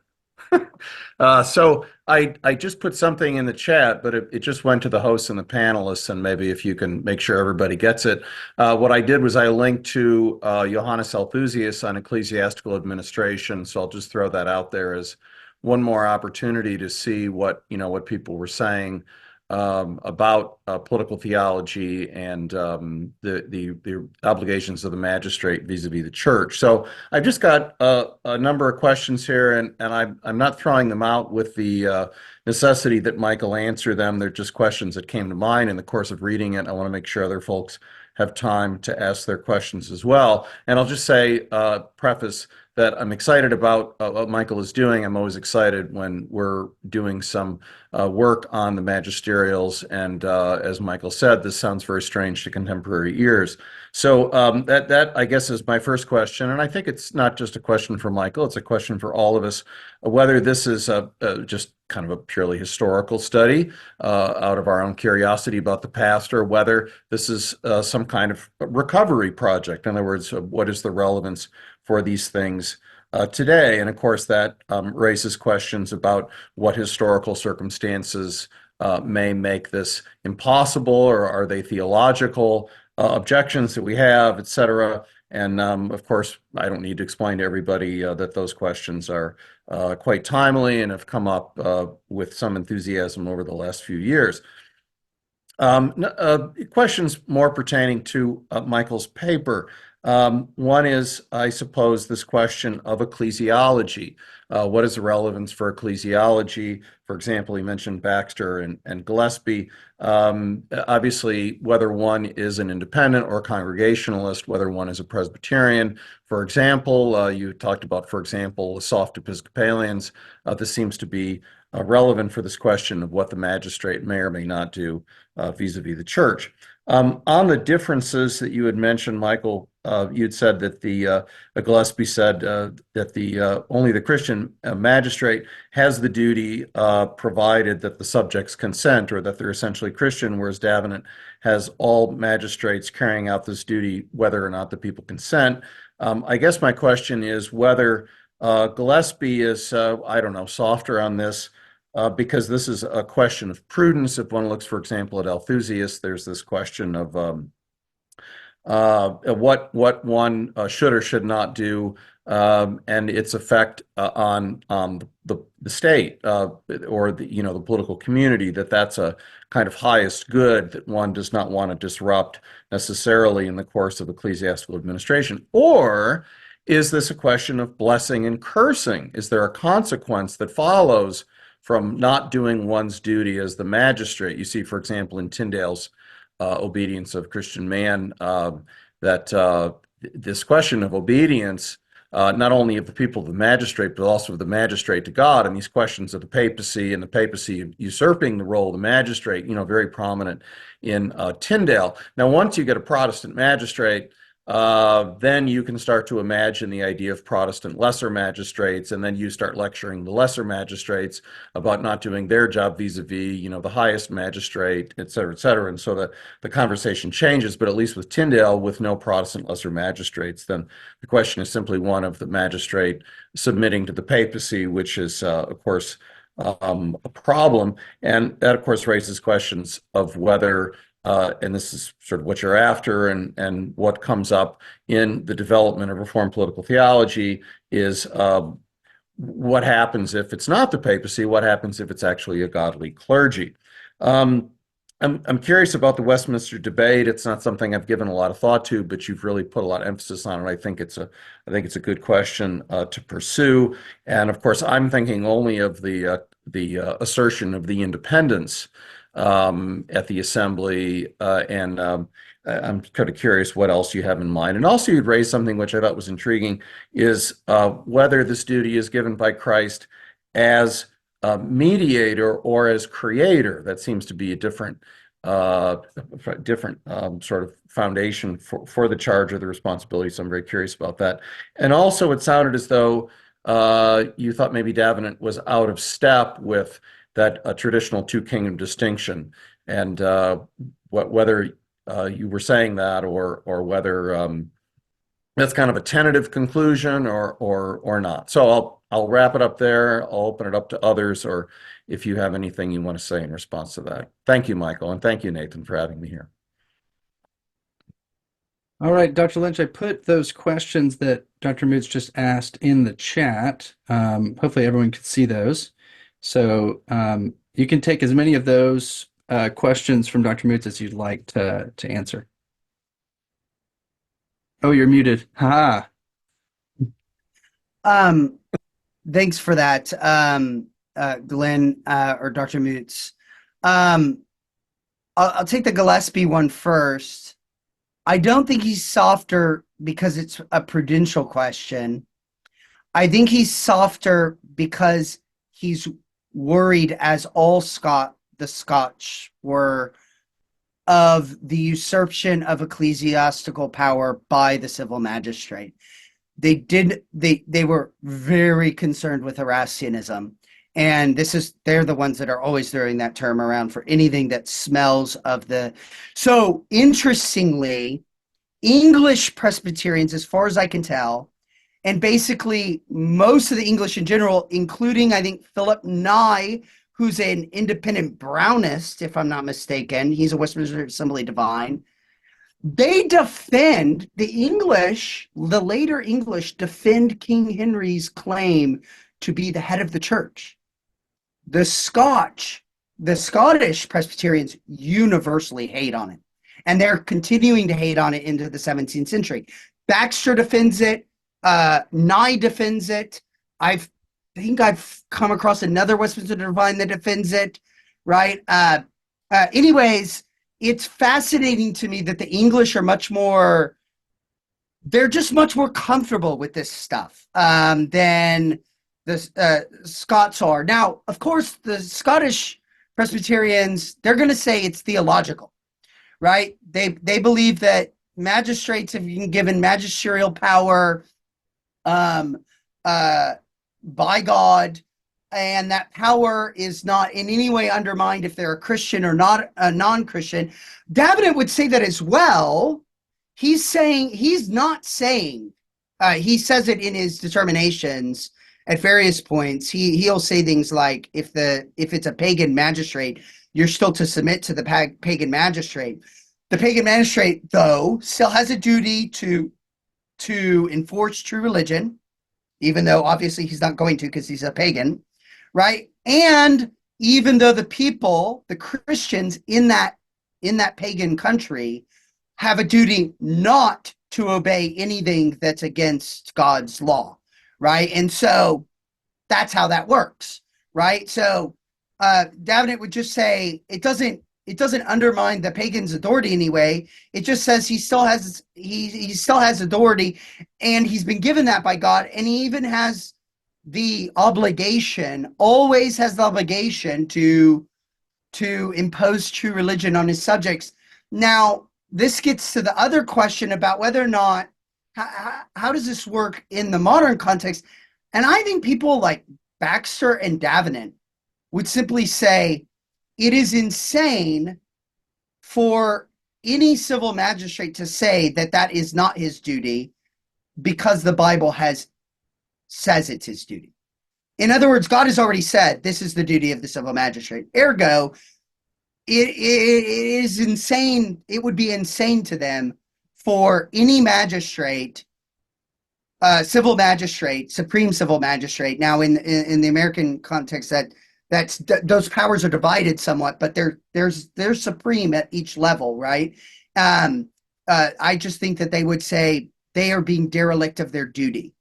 So I just put something in the chat, but it just went to the hosts and the panelists, and maybe if you can make sure everybody gets it. What I did was I linked to Johannes Althusius on ecclesiastical administration, so I'll just throw that out there as one more opportunity to see what people were saying about political theology and the obligations of the magistrate vis-a-vis the church. So I've just got a number of questions here, and I'm not throwing them out with the necessity that Michael answer them. They're just questions that came to mind in the course of reading it. I want to make sure other folks have time to ask their questions as well. And I'll just say, preface, that I'm excited about what Michael is doing. I'm always excited when we're doing some work on the magisterials. And as Michael said, this sounds very strange to contemporary ears. So that I guess is my first question. And I think it's not just a question for Michael, it's a question for all of us, whether this is just kind of a purely historical study out of our own curiosity about the past, or whether this is some kind of recovery project. In other words, what is the relevance for these things today? And of course, that raises questions about what historical circumstances may make this impossible, or are they theological objections that we have, et cetera. And of course, I don't need to explain to everybody that those questions are quite timely and have come up with some enthusiasm over the last few years. Questions more pertaining to Michael's paper. One is, I suppose, this question of ecclesiology. What is the relevance for ecclesiology? For example, he mentioned Baxter and Gillespie. Obviously, whether one is an independent or congregationalist, whether one is a Presbyterian, for example, you talked about, for example, soft Episcopalians. This seems to be relevant for this question of what the magistrate may or may not do vis-a-vis the church. On the differences that you had mentioned, Michael, you'd said that Gillespie said that only the Christian magistrate has the duty provided that the subjects consent, or that they're essentially Christian, whereas Davenant has all magistrates carrying out this duty whether or not the people consent. I guess my question is whether Gillespie is, I don't know, softer on this, because this is a question of prudence. If one looks, for example, at Althusius, there's this question of what one should or should not do, and its effect on the state or the political community. That's a kind of highest good that one does not want to disrupt necessarily in the course of ecclesiastical administration. Or is this a question of blessing and cursing? Is there a consequence that follows from not doing one's duty as the magistrate? You see, for example, in Tyndale's Obedience of Christian Man, that this question of obedience, not only of the people of the magistrate, but also of the magistrate to God, and these questions of the papacy and the papacy usurping the role of the magistrate, very prominent in Tyndale. Now, once you get a Protestant magistrate, then you can start to imagine the idea of Protestant lesser magistrates, and then you start lecturing the lesser magistrates about not doing their job vis-a-vis, the highest magistrate, et cetera, et cetera. And so the conversation changes, but at least with Tyndale, with no Protestant lesser magistrates, then the question is simply one of the magistrate submitting to the papacy, which is, of course, a problem. And that, of course, raises questions of whether and this is sort of what you're after, and what comes up in the development of Reformed political theology is what happens if it's not the papacy? What happens if it's actually a godly clergy? I'm curious about the Westminster debate. It's not something I've given a lot of thought to, but you've really put a lot of emphasis on it. I think it's a good question to pursue. And of course, I'm thinking only of the assertion of the independence at the assembly, and I'm kind of curious what else you have in mind. And also, you'd raised something which I thought was intriguing, is whether this duty is given by Christ as mediator or as creator. That seems to be a different sort of foundation for the charge or the responsibility. So I'm very curious about that. And also, it sounded as though you thought maybe Davenant was out of step with that traditional two-kingdom distinction, and whether you were saying that, or whether that's kind of a tentative conclusion, or not. So I'll wrap it up there. I'll open it up to others, or if you have anything you want to say in response to that. Thank you, Michael, and thank you, Nathan, for having me here. All right, Dr. Lynch, I put those questions that Dr. Moots just asked in the chat. Hopefully everyone can see those. So you can take as many of those questions from Dr. Moots as you'd like to answer. Oh, you're muted. Ha. Thanks for that, Glenn or Dr. Moots. I'll take the Gillespie one first. I don't think he's softer because it's a prudential question. I think he's softer because he's worried, as all the Scotch were, of the usurpation of ecclesiastical power by the civil magistrate. They were very concerned with Erastianism, and they're the ones that are always throwing that term around for anything that smells of the. So interestingly, English Presbyterians, as far as I can tell, and basically most of the English in general, including, I think, Philip Nye, who's an independent Brownist, if I'm not mistaken. He's a Westminster Assembly divine. They defend the later English defend King Henry's claim to be the head of the church. The Scottish Presbyterians universally hate on it. And they're continuing to hate on it into the 17th century. Baxter defends it. Nye defends it. I think I've come across another Westminster divine that defends it, right? Anyways, it's fascinating to me that the English are they're just much more comfortable with this stuff than the Scots are. Now, of course, the Scottish Presbyterians, they're going to say it's theological, right? They believe that magistrates have been given magisterial power by God, and that power is not in any way undermined if they're a Christian or not a non-Christian. Davenant would say that as well. He says it in his determinations at various points. He'll say things like, if it's a pagan magistrate, you're still to submit to the pagan magistrate. The pagan magistrate, though, still has a duty to enforce true religion, even though obviously he's not going to because he's a pagan, right? And even though the people, the Christians in that pagan country, have a duty not to obey anything that's against God's law, right? And so that's how that works, right? So Davenant would just say it doesn't undermine the pagan's authority anyway. It just says he still has authority, and he's been given that by God, and he even has the obligation, always has the obligation to impose true religion on his subjects. Now, this gets to the other question about whether or not, how does this work in the modern context? And I think people like Baxter and Davenant would simply say it is insane for any civil magistrate to say that that is not his duty because the Bible says it's his duty. In other words, God has already said this is the duty of the civil magistrate. Ergo, it is insane. It would be insane to them for any magistrate, civil magistrate, supreme civil magistrate. Now, in the American context, those powers are divided somewhat, but they're supreme at each level, right? I just think that they would say they are being derelict of their duty.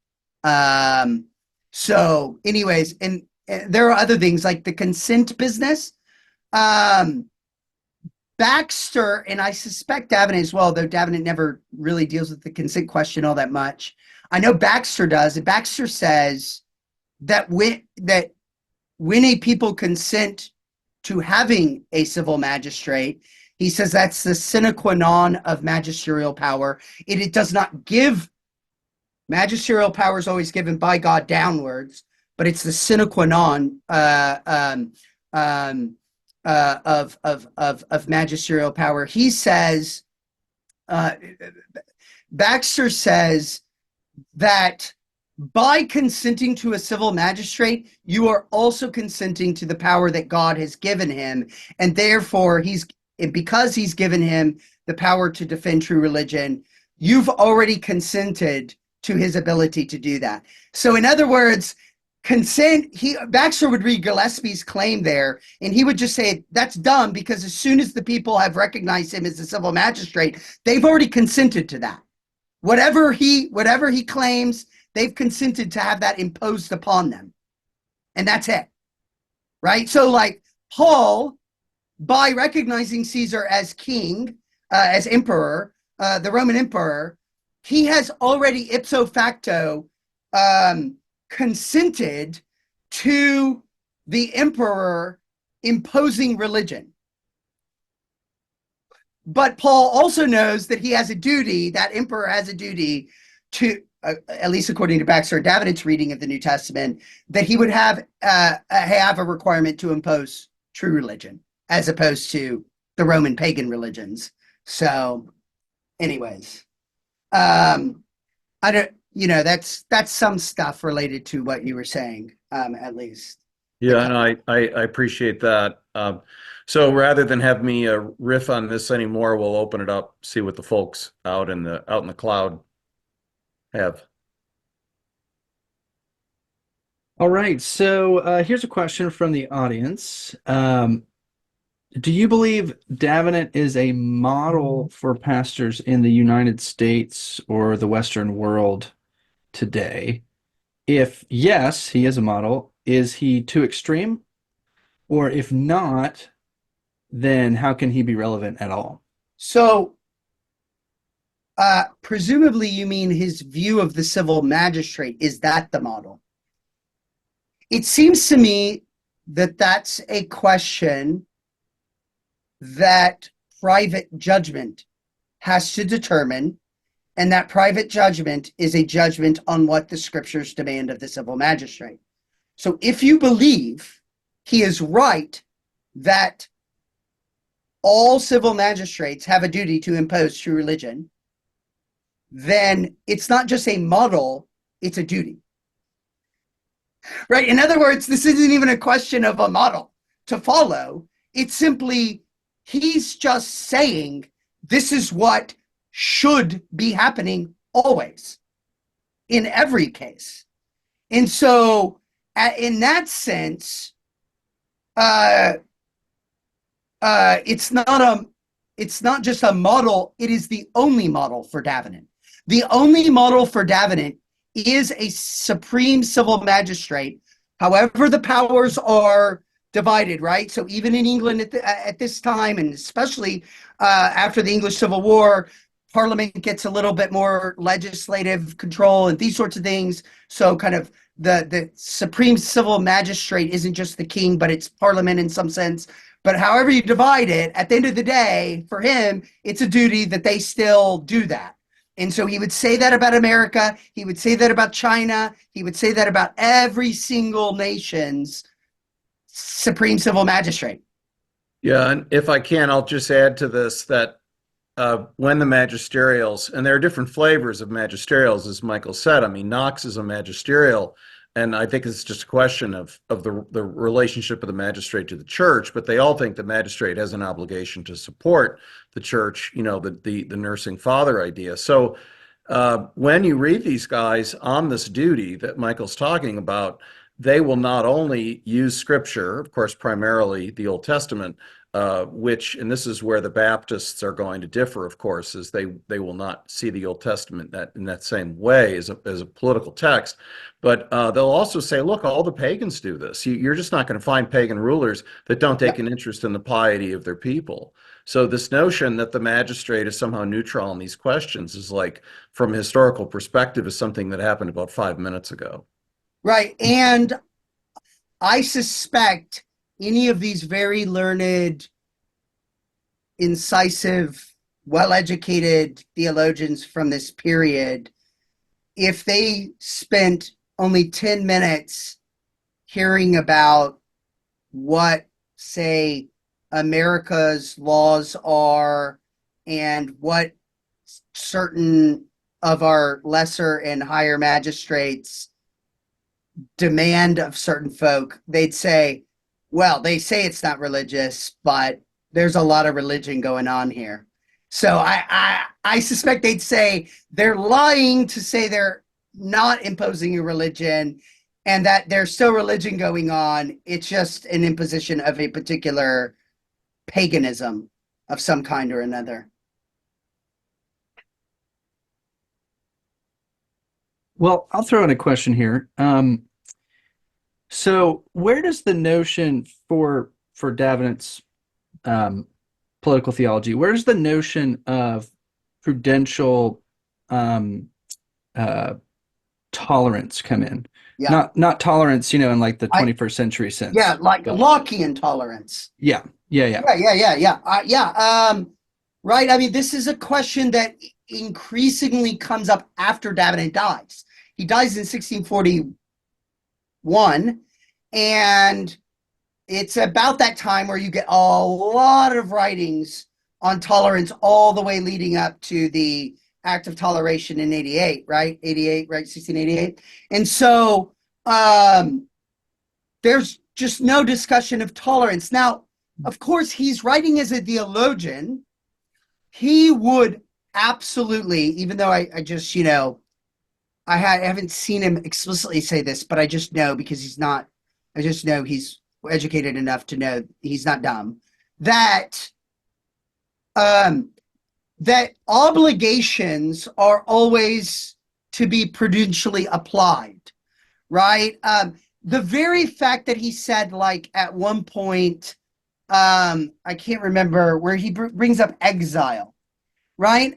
So, anyways, and there are other things like the consent business. Baxter, and I suspect Davenant as well, though Davenant never really deals with the consent question all that much. I know Baxter does, and Baxter says that when a people consent to having a civil magistrate, he says that's the sine qua non of magisterial power. It does not give magisterial power is always given by God downwards, but it's the sine qua non of magisterial power. He says, Baxter says that by consenting to a civil magistrate, you are also consenting to the power that God has given him, and therefore because he's given him the power to defend true religion, you've already consented to his ability to do that. So in other words, Baxter would read Gillespie's claim there, and he would just say that's dumb because as soon as the people have recognized him as a civil magistrate, they've already consented to that. Whatever he claims, they've consented to have that imposed upon them. And that's it. Right? So like Paul, by recognizing Caesar as king, as emperor, the Roman emperor, he has already ipso facto consented to the emperor imposing religion. But Paul also knows that he has a duty, that emperor has a duty to, at least according to Baxter and Davenant's reading of the New Testament, that he would have a requirement to impose true religion as opposed to the Roman pagan religions. So anyways, I don't, that's some stuff related to what you were saying, at least. Yeah, and I appreciate that. So rather than have me riff on this anymore, we'll open it up, see what the folks out in the cloud have. All right, so here's a question from the audience. Do you believe Davenant is a model for pastors in the United States or the Western world today? If yes, he is a model, is he too extreme? Or if not, then how can he be relevant at all? So, presumably you mean his view of the civil magistrate. Is that the model? It seems to me that that's a question that private judgment has to determine, and that private judgment is a judgment on what the scriptures demand of the civil magistrate. So if you believe he is right that all civil magistrates have a duty to impose true religion, then it's not just a model, it's a duty. Right? In other words, this isn't even a question of a model to follow. It's simply, he's just saying this is what should be happening always, in every case. And so, in that sense, it's not just a model, it is the only model for Davenant. The only model for Davenant is a supreme civil magistrate, however the powers are divided, right? So even in England at this time, and especially after the English Civil War, Parliament gets a little bit more legislative control and these sorts of things. So kind of the supreme civil magistrate isn't just the king, but it's parliament in some sense. But however you divide it, at the end of the day, for him, it's a duty that they still do that. And so he would say that about America. He would say that about China. He would say that about every single nation's supreme civil magistrate. Yeah, and if I can, I'll just add to this that when the magisterials, and there are different flavors of magisterials, as Michael said. I mean, Knox is a magisterial, and I think it's just a question of the relationship of the magistrate to the church, but they all think the magistrate has an obligation to support the church, the nursing father idea. So when you read these guys on this duty that Michael's talking about, they will not only use scripture, of course, primarily the Old Testament, and this is where the Baptists are going to differ, of course, is they will not see the Old Testament in that same way as a political text. But they'll also say, look, all the pagans do this. You're just not going to find pagan rulers that don't take an interest in the piety of their people. So this notion that the magistrate is somehow neutral on these questions is like, from a historical perspective, is something that happened about 5 minutes ago. Right. And I suspect any of these very learned, incisive, well-educated theologians from this period, if they spent only 10 minutes hearing about what, say, America's laws are and what certain of our lesser and higher magistrates demand of certain folk, they'd say, well, they say it's not religious, but there's a lot of religion going on here. So I suspect they'd say they're lying to say they're not imposing a religion and that there's still religion going on. It's just an imposition of a particular paganism of some kind or another. Well, I'll throw in a question here. So where does the notion for Davenant's political theology, where's the notion of prudential tolerance come in? Yeah. Not tolerance, in like the 21st century sense. Yeah, like but, Lockean tolerance. Yeah. Right. I mean, this is a question that increasingly comes up after Davenant dies. He dies in 1641, and it's about that time where you get a lot of writings on tolerance all the way leading up to the Act of Toleration in 88, right? 88, right? 1688. And so there's just no discussion of tolerance. Now, of course, he's writing as a theologian. He would absolutely, even though I just, I haven't seen him explicitly say this, but I just know because I just know he's educated enough to know he's not dumb, that that obligations are always to be prudentially applied, right? The very fact that he said, like, at one point, I can't remember, where he brings up exile, right?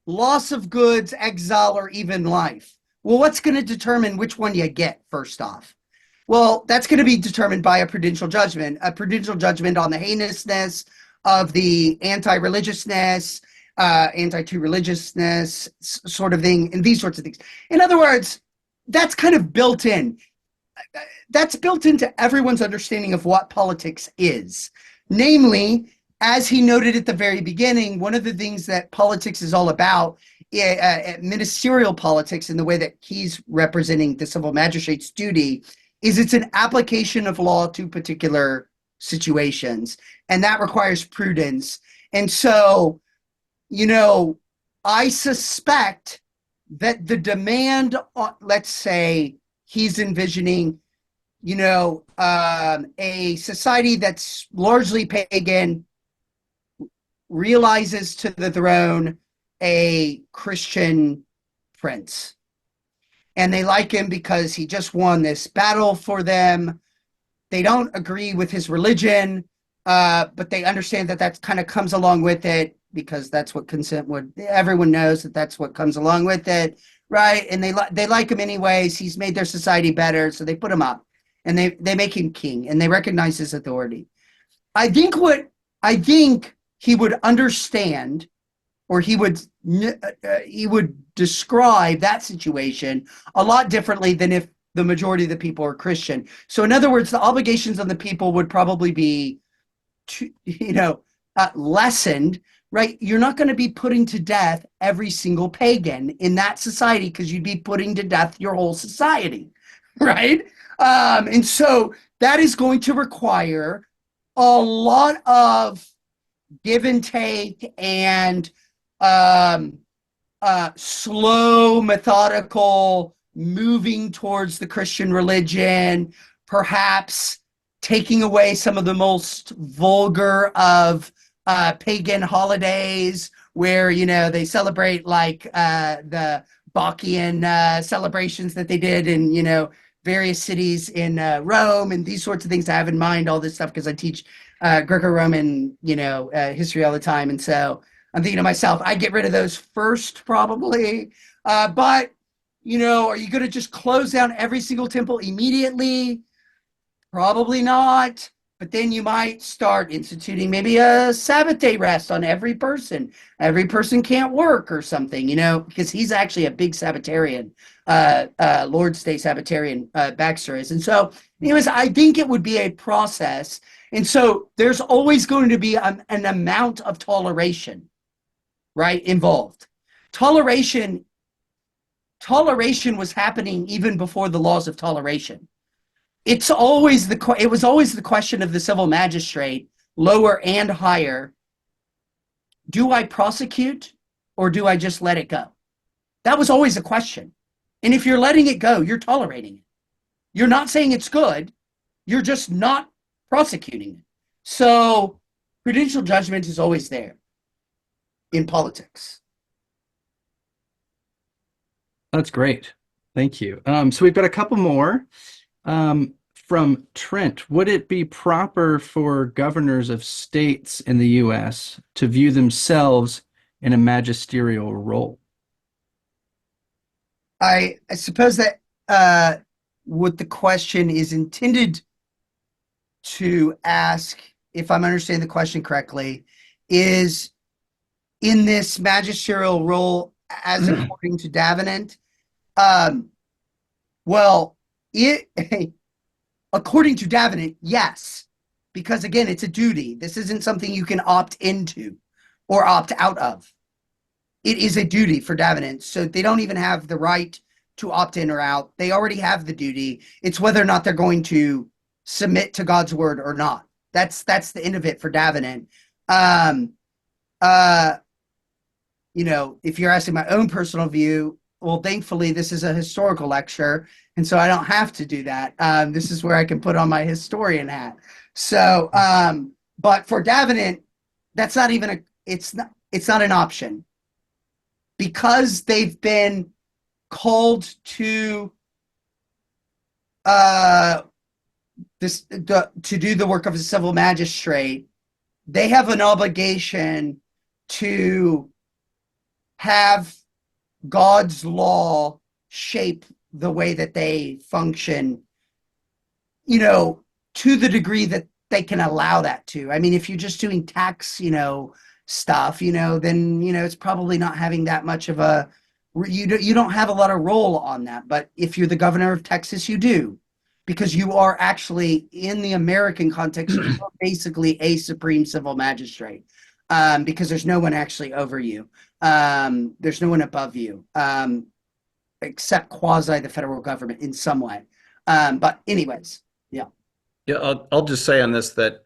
Loss of goods, exile, or even life. Well, what's going to determine which one you get, first off? Well, that's going to be determined by a prudential judgment on the heinousness of the anti-religiousness, anti-to-religiousness sort of thing, and these sorts of things. In other words, that's kind of built in. That's built into everyone's understanding of what politics is. Namely, as he noted at the very beginning, one of the things that politics is all about, ministerial politics in the way that he's representing the civil magistrate's duty, is it's an application of law to particular situations, and that requires prudence. And so, I suspect that the demand on, let's say, he's envisioning, a society that's largely pagan realizes to the throne a Christian prince. And they like him because he just won this battle for them. They don't agree with his religion, but they understand that kind of comes along with it. because that's what consent would. Everyone knows that that's what comes along with it, right? And they like him anyways. He's made their society better, so they put him up, and they make him king, and they recognize his authority. I think he would understand, or he would describe that situation a lot differently than if the majority of the people are Christian. So in other words, the obligations on the people would probably be, lessened, right? You're not going to be putting to death every single pagan in that society, because you'd be putting to death your whole society, right? And so that is going to require a lot of give and take and slow, methodical moving towards the Christian religion, perhaps taking away some of the most vulgar of pagan holidays where, they celebrate like the Bacchian celebrations that they did in, various cities in Rome and these sorts of things. I have in mind all this stuff because I teach Greco-Roman, history all the time. And so I'm thinking to myself, I'd get rid of those first probably. But, are you going to just close down every single temple immediately? Probably not. But then you might start instituting maybe a Sabbath day rest on every person. Every person can't work or something, because he's actually a big Sabbatarian, Lord's Day Sabbatarian, Baxter is. And so, anyways, I think it would be a process. And so there's always going to be an amount of toleration, right, involved. Toleration was happening even before the laws of toleration. It was always the question of the civil magistrate, lower and higher. Do I prosecute or do I just let it go? That was always a question. And if you're letting it go, you're tolerating it. You're not saying it's good. You're just not prosecuting it. So prudential judgment is always there in politics. That's great. Thank you. So we've got a couple more. From Trent, would it be proper for governors of states in the U.S. to view themselves in a magisterial role? I suppose that what the question is intended to ask, if I'm understanding the question correctly, is in this magisterial role as according to Davenant. According to Davenant, yes, because again, it's a duty. This isn't something you can opt into or opt out of. It is a duty for Davenant. So they don't even have the right to opt in or out. They already have the duty. It's whether or not they're going to submit to God's word or not. That's the end of it for Davenant. If you're asking my own personal view, well, thankfully, this is a historical lecture, and so I don't have to do that. This is where I can put on my historian hat. So, but for Davenant, that's not even it's not an option, because they've been called to to do the work of a civil magistrate. They have an obligation to have God's law shape the way that they function, to the degree that they can allow that to. I mean, if you're just doing tax, stuff, then, it's probably not having that much of a, you don't have a lot of role on that. But if you're the governor of Texas, you do, because you are actually, in the American context, you're basically a supreme civil magistrate, because there's no one actually over you. There's no one above you, except quasi the federal government in some way. But anyways, yeah. Yeah, I'll just say on this that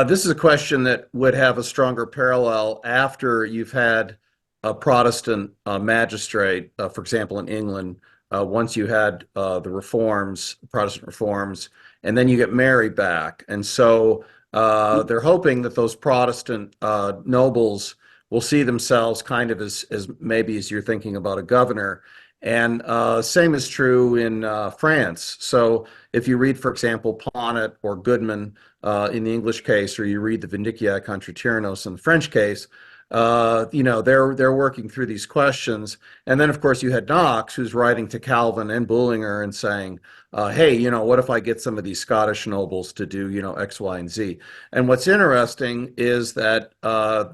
this is a question that would have a stronger parallel after you've had a Protestant magistrate, for example, in England, once you had the reforms, Protestant reforms, and then you get Mary back. And so they're hoping that those Protestant nobles will see themselves kind of as maybe as you're thinking about a governor. And same is true in France. So if you read, for example, Ponnet or Goodman in the English case, or you read the Vindiciae contra tyrannos in the French case, they're working through these questions. And then, of course, you had Knox, who's writing to Calvin and Bullinger and saying, hey, what if I get some of these Scottish nobles to do, X, Y, and Z? And what's interesting is that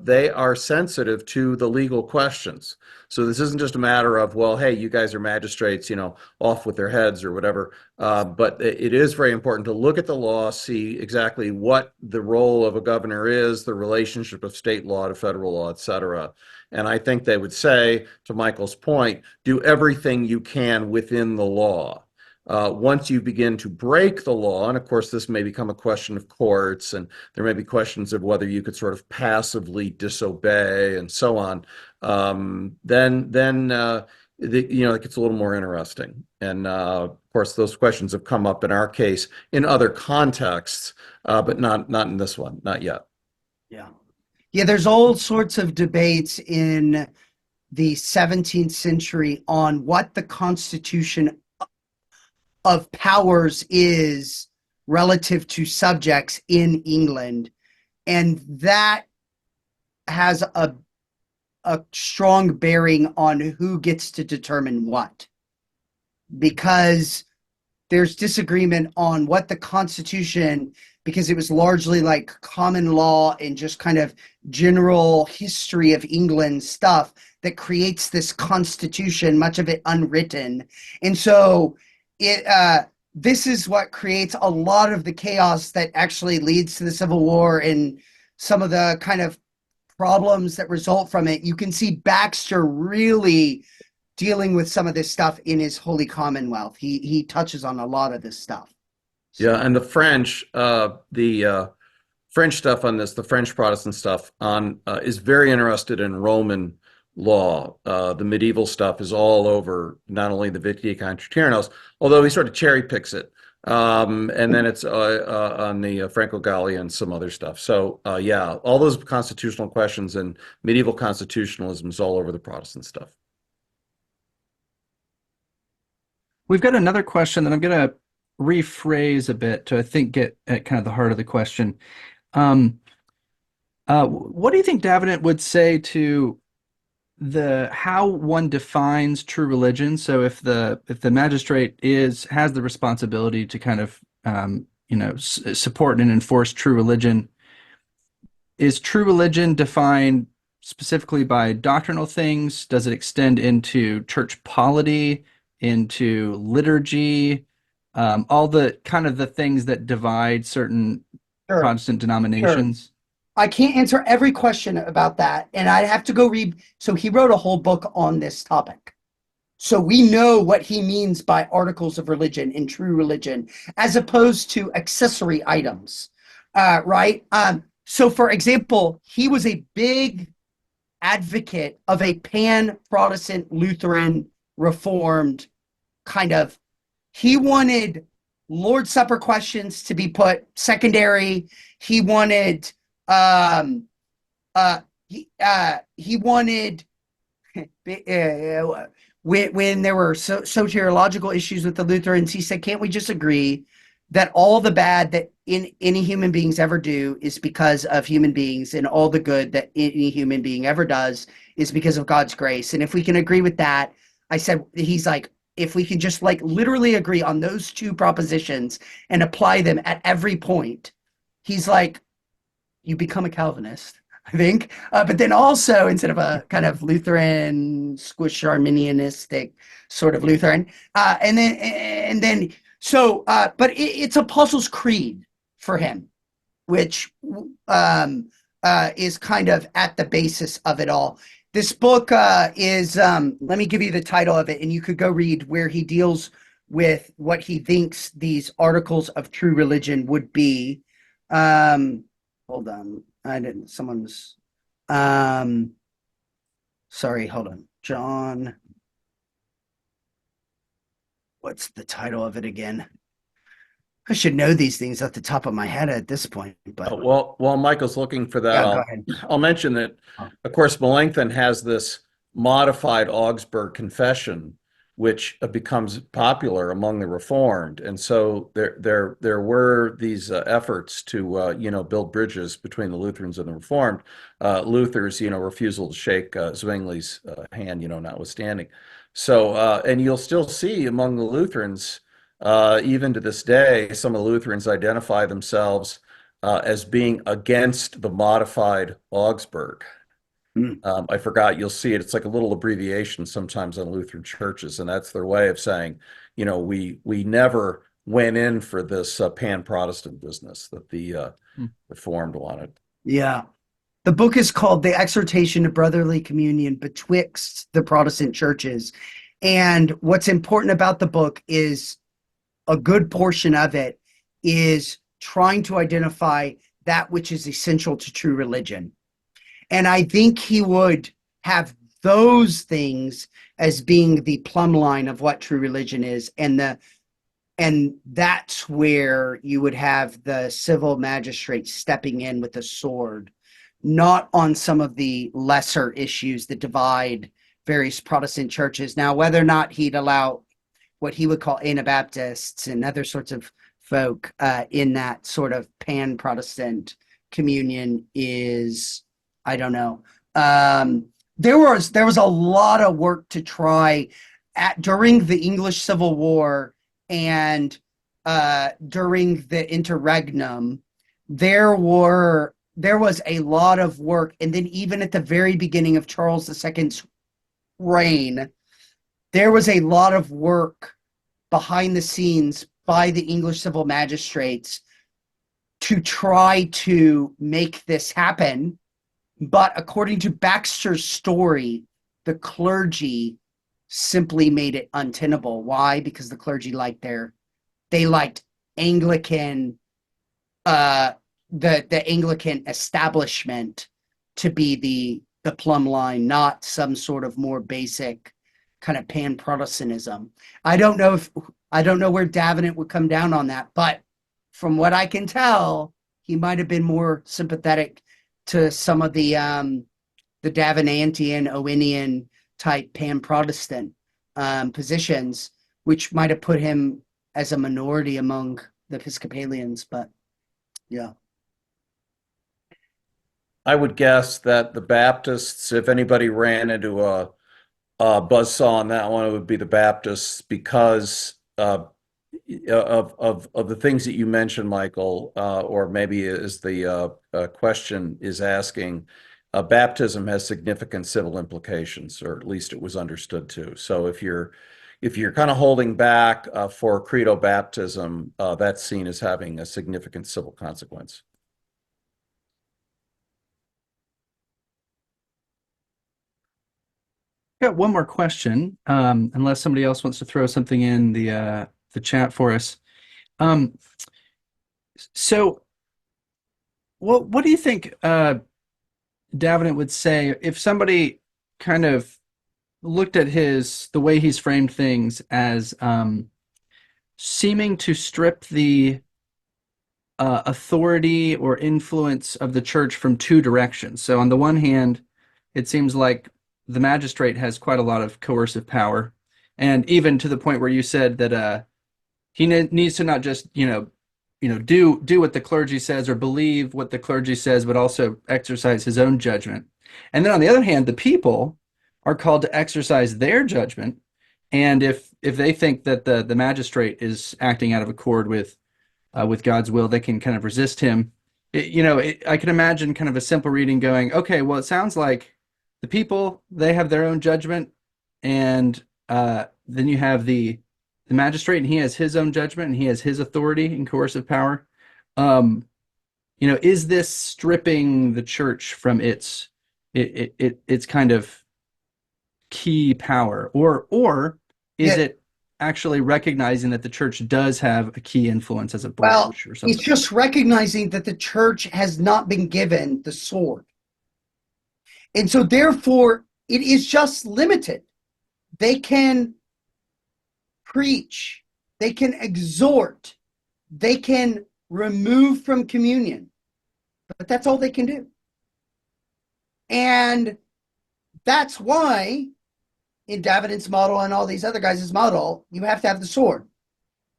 they are sensitive to the legal questions. So this isn't just a matter of, well, hey, you guys are magistrates, off with their heads or whatever. But it is very important to look at the law, see exactly what the role of a governor is, the relationship of state law to federal law, et cetera. And I think they would say, to Michael's point, do everything you can within the law. Once you begin to break the law, and of course this may become a question of courts, and there may be questions of whether you could sort of passively disobey and so on, then it gets a little more interesting. And of course those questions have come up in our case in other contexts, but not in this one, not yet. Yeah, there's all sorts of debates in the 17th century on what the Constitution of powers is relative to subjects in England. And that has a strong bearing on who gets to determine what. Because there's disagreement on what the Constitution, because it was largely like common law and just kind of general history of England stuff that creates this Constitution, much of it unwritten. And so this is what creates a lot of the chaos that actually leads to the Civil War and some of the kind of problems that result from it. You can see Baxter really dealing with some of this stuff in his Holy Commonwealth. He touches on a lot of this stuff. Yeah, and the French stuff on this, the French Protestant stuff is very interested in Roman law. The medieval stuff is all over not only the Vindiciae contra tyrannos, although he sort of cherry picks it. And then it's on the Franco-Gallia and some other stuff. So yeah, all those constitutional questions and medieval constitutionalism is all over the Protestant stuff. We've got another question that I'm going to rephrase a bit to, I think, get at kind of the heart of the question. What do you think Davenant would say to how one defines true religion? So if the magistrate has the responsibility to kind of support and enforce true religion, is true religion defined specifically by doctrinal things? Does it extend into church polity, into liturgy, all the kind of the things that divide certain Protestant denominations? Sure. I can't answer every question about that, and I'd have to go read. So he wrote a whole book on this topic. So we know what he means by articles of religion and true religion, as opposed to accessory items, right? So for example, he was a big advocate of a pan-Protestant, Lutheran, Reformed kind of. He wanted Lord's Supper questions to be put secondary. He wanted he wanted when there were soteriological issues with the Lutherans, he said, can't we just agree that all the bad that any human beings ever do is because of human beings, and all the good that any human being ever does is because of God's grace? And if we can agree with that, I said, he's like, if we can just like literally agree on those two propositions and apply them at every point, he's like, you become a Calvinist, I think. But then also, instead of a kind of Lutheran, squish Arminianistic sort of Lutheran, but it's Apostles' Creed for him, which is kind of at the basis of it all. This book is, let me give you the title of it, and you could go read where he deals with what he thinks these articles of true religion would be. Hold on. Sorry, hold on. John, what's the title of it again? I should know these things off the top of my head at this point. But while Michael's looking for that, go ahead. I'll mention that, of course, Melanchthon has this modified Augsburg Confession, which becomes popular among the Reformed. And so there were these efforts to build bridges between the Lutherans and the Reformed. Luther's refusal to shake Zwingli's hand, notwithstanding. So and you'll still see among the Lutherans, even to this day, some of the Lutherans identify themselves as being against the modified Augsburg. I forgot, you'll see it. It's like a little abbreviation sometimes on Lutheran churches, and that's their way of saying, we never went in for this pan-Protestant business that the Reformed wanted. Yeah. The book is called The Exhortation to Brotherly Communion Betwixt the Protestant Churches. And what's important about the book is a good portion of it is trying to identify that which is essential to true religion. And I think he would have those things as being the plumb line of what true religion is. And that's where you would have the civil magistrate stepping in with a sword, not on some of the lesser issues that divide various Protestant churches. Now, whether or not he'd allow what he would call Anabaptists and other sorts of folk in that sort of pan-Protestant communion is, I don't know. There was a lot of work to try during the English Civil War and during the interregnum. There was a lot of work, and then even at the very beginning of Charles II's reign, there was a lot of work behind the scenes by the English civil magistrates to try to make this happen. But according to Baxter's story, the clergy simply made it untenable. Why? Because the clergy liked Anglican, the Anglican establishment to be the plumb line, not some sort of more basic kind of pan-Protestantism. I don't know where Davenant would come down on that, but from what I can tell, he might have been more sympathetic to some of the Davenantian, Owenian type pan-Protestant positions, which might have put him as a minority among the Episcopalians. But yeah. I would guess that the Baptists, if anybody ran into a buzzsaw on that one, it would be the Baptists because of the things that you mentioned, Michael, or maybe as the question is asking, baptism has significant civil implications, or at least it was understood to. So if you're kind of holding back for credo baptism, that's seen as having a significant civil consequence. Got one more question, unless somebody else wants to throw something in the chat for us. So what do you think Davenant would say if somebody kind of looked at the way he's framed things as seeming to strip the authority or influence of the church from two directions? So on the one hand, it seems like the magistrate has quite a lot of coercive power, and even to the point where you said that he needs to not just do what the clergy says or believe what the clergy says, but also exercise his own judgment. And then on the other hand, the people are called to exercise their judgment, and if they think that the magistrate is acting out of accord with God's will, they can kind of resist him. I can imagine kind of a simple reading going, okay, well, it sounds like the people, they have their own judgment, and then you have the magistrate, and he has his own judgment, and he has his authority and coercive power. Is this stripping the church from its kind of key power, or is it actually recognizing that the church does have a key influence as a branch or something? It's just recognizing that the church has not been given the sword. And so therefore, it is just limited. They can preach, they can exhort, they can remove from communion, but that's all they can do. And that's why in Davenant's model and all these other guys' model, you have to have the sword,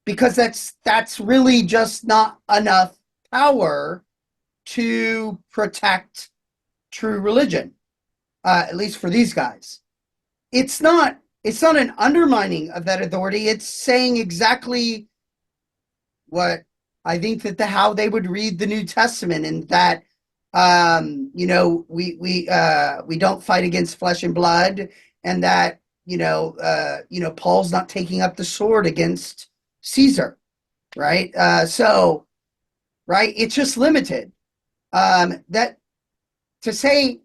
because that's really just not enough power to protect true religion, at least for these guys. It's not an undermining of that authority. It's saying exactly what I think that how they would read the New Testament, and that we don't fight against flesh and blood, and that Paul's not taking up the sword against Caesar, right? Right, it's just limited. That to say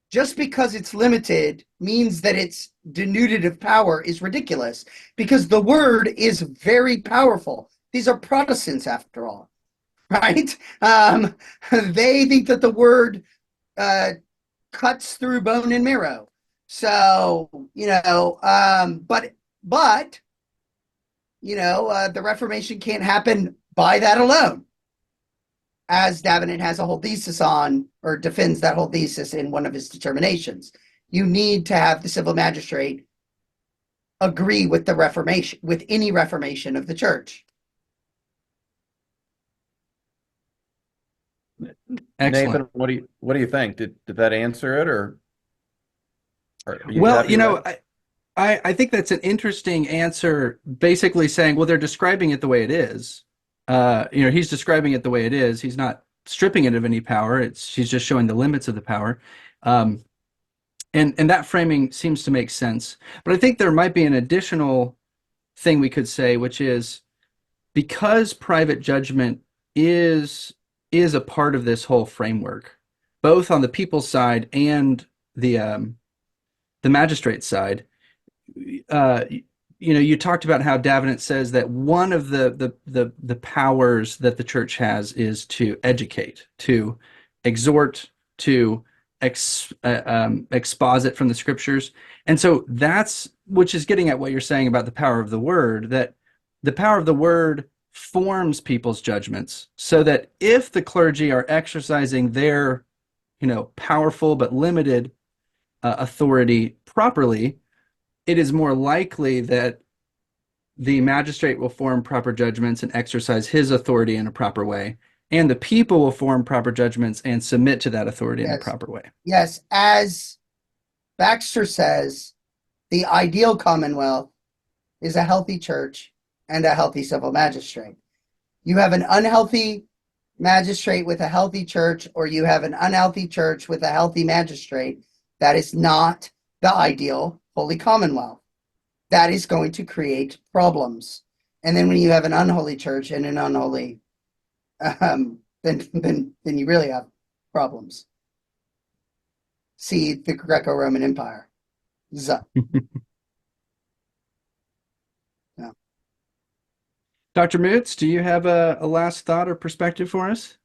just because it's limited means that it's denuded of power is ridiculous, because the word is very powerful. These are Protestants, after all, right? They think that the word cuts through bone and marrow. So, but the Reformation can't happen by that alone, as Davenant has a whole thesis on, or defends that whole thesis in one of his determinations. You need to have the civil magistrate agree with the Reformation, with any reformation of the church. Excellent. Nathan, what do you think? Did that answer it, or are you Well, happy with it? I think that's an interesting answer, basically saying, well, they're describing it the way it is. He's describing it the way it is. He's not stripping it of any power. He's just showing the limits of the power. And that framing seems to make sense. But I think there might be an additional thing we could say, which is, because private judgment is a part of this whole framework, both on the people's side and the magistrate's side. You talked about how Davenant says that one of the powers that the church has is to educate, to exhort, to exposit from the scriptures. And so which is getting at what you're saying about the power of the word, that the power of the word forms people's judgments, so that if the clergy are exercising their, powerful but limited authority properly, it is more likely that the magistrate will form proper judgments and exercise his authority in a proper way, and the people will form proper judgments and submit to that authority in a proper way. Yes, as Baxter says, the ideal commonwealth is a healthy church and a healthy civil magistrate. You have an unhealthy magistrate with a healthy church, or you have an unhealthy church with a healthy magistrate. That is not the ideal holy commonwealth. That is going to create problems. And then when you have an unholy church and an unholy, then you really have problems. See the Greco-Roman Empire. Yeah. Dr. Moots, do you have a last thought or perspective for us?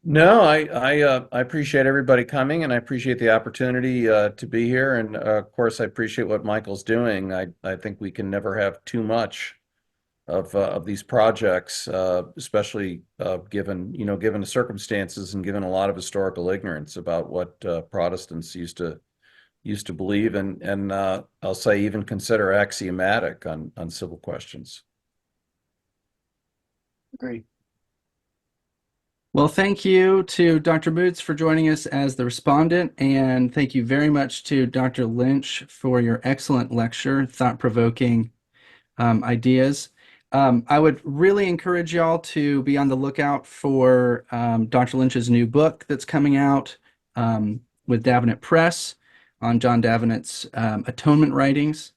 No, I appreciate everybody coming, and I appreciate the opportunity to be here. And of course, I appreciate what Michael's doing. I think we can never have too much of these projects, especially given the circumstances and given a lot of historical ignorance about what Protestants used to believe, and I'll say even consider axiomatic on civil questions. Agreed. Well, thank you to Dr. Moots for joining us as the respondent, and thank you very much to Dr. Lynch for your excellent lecture, thought-provoking ideas. I would really encourage y'all to be on the lookout for Dr. Lynch's new book that's coming out with Davenant Press on John Davenant's atonement writings.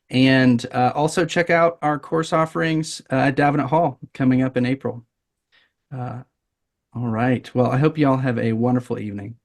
And also check out our course offerings at Davenant Hall coming up in April. All right. Well, I hope you all have a wonderful evening.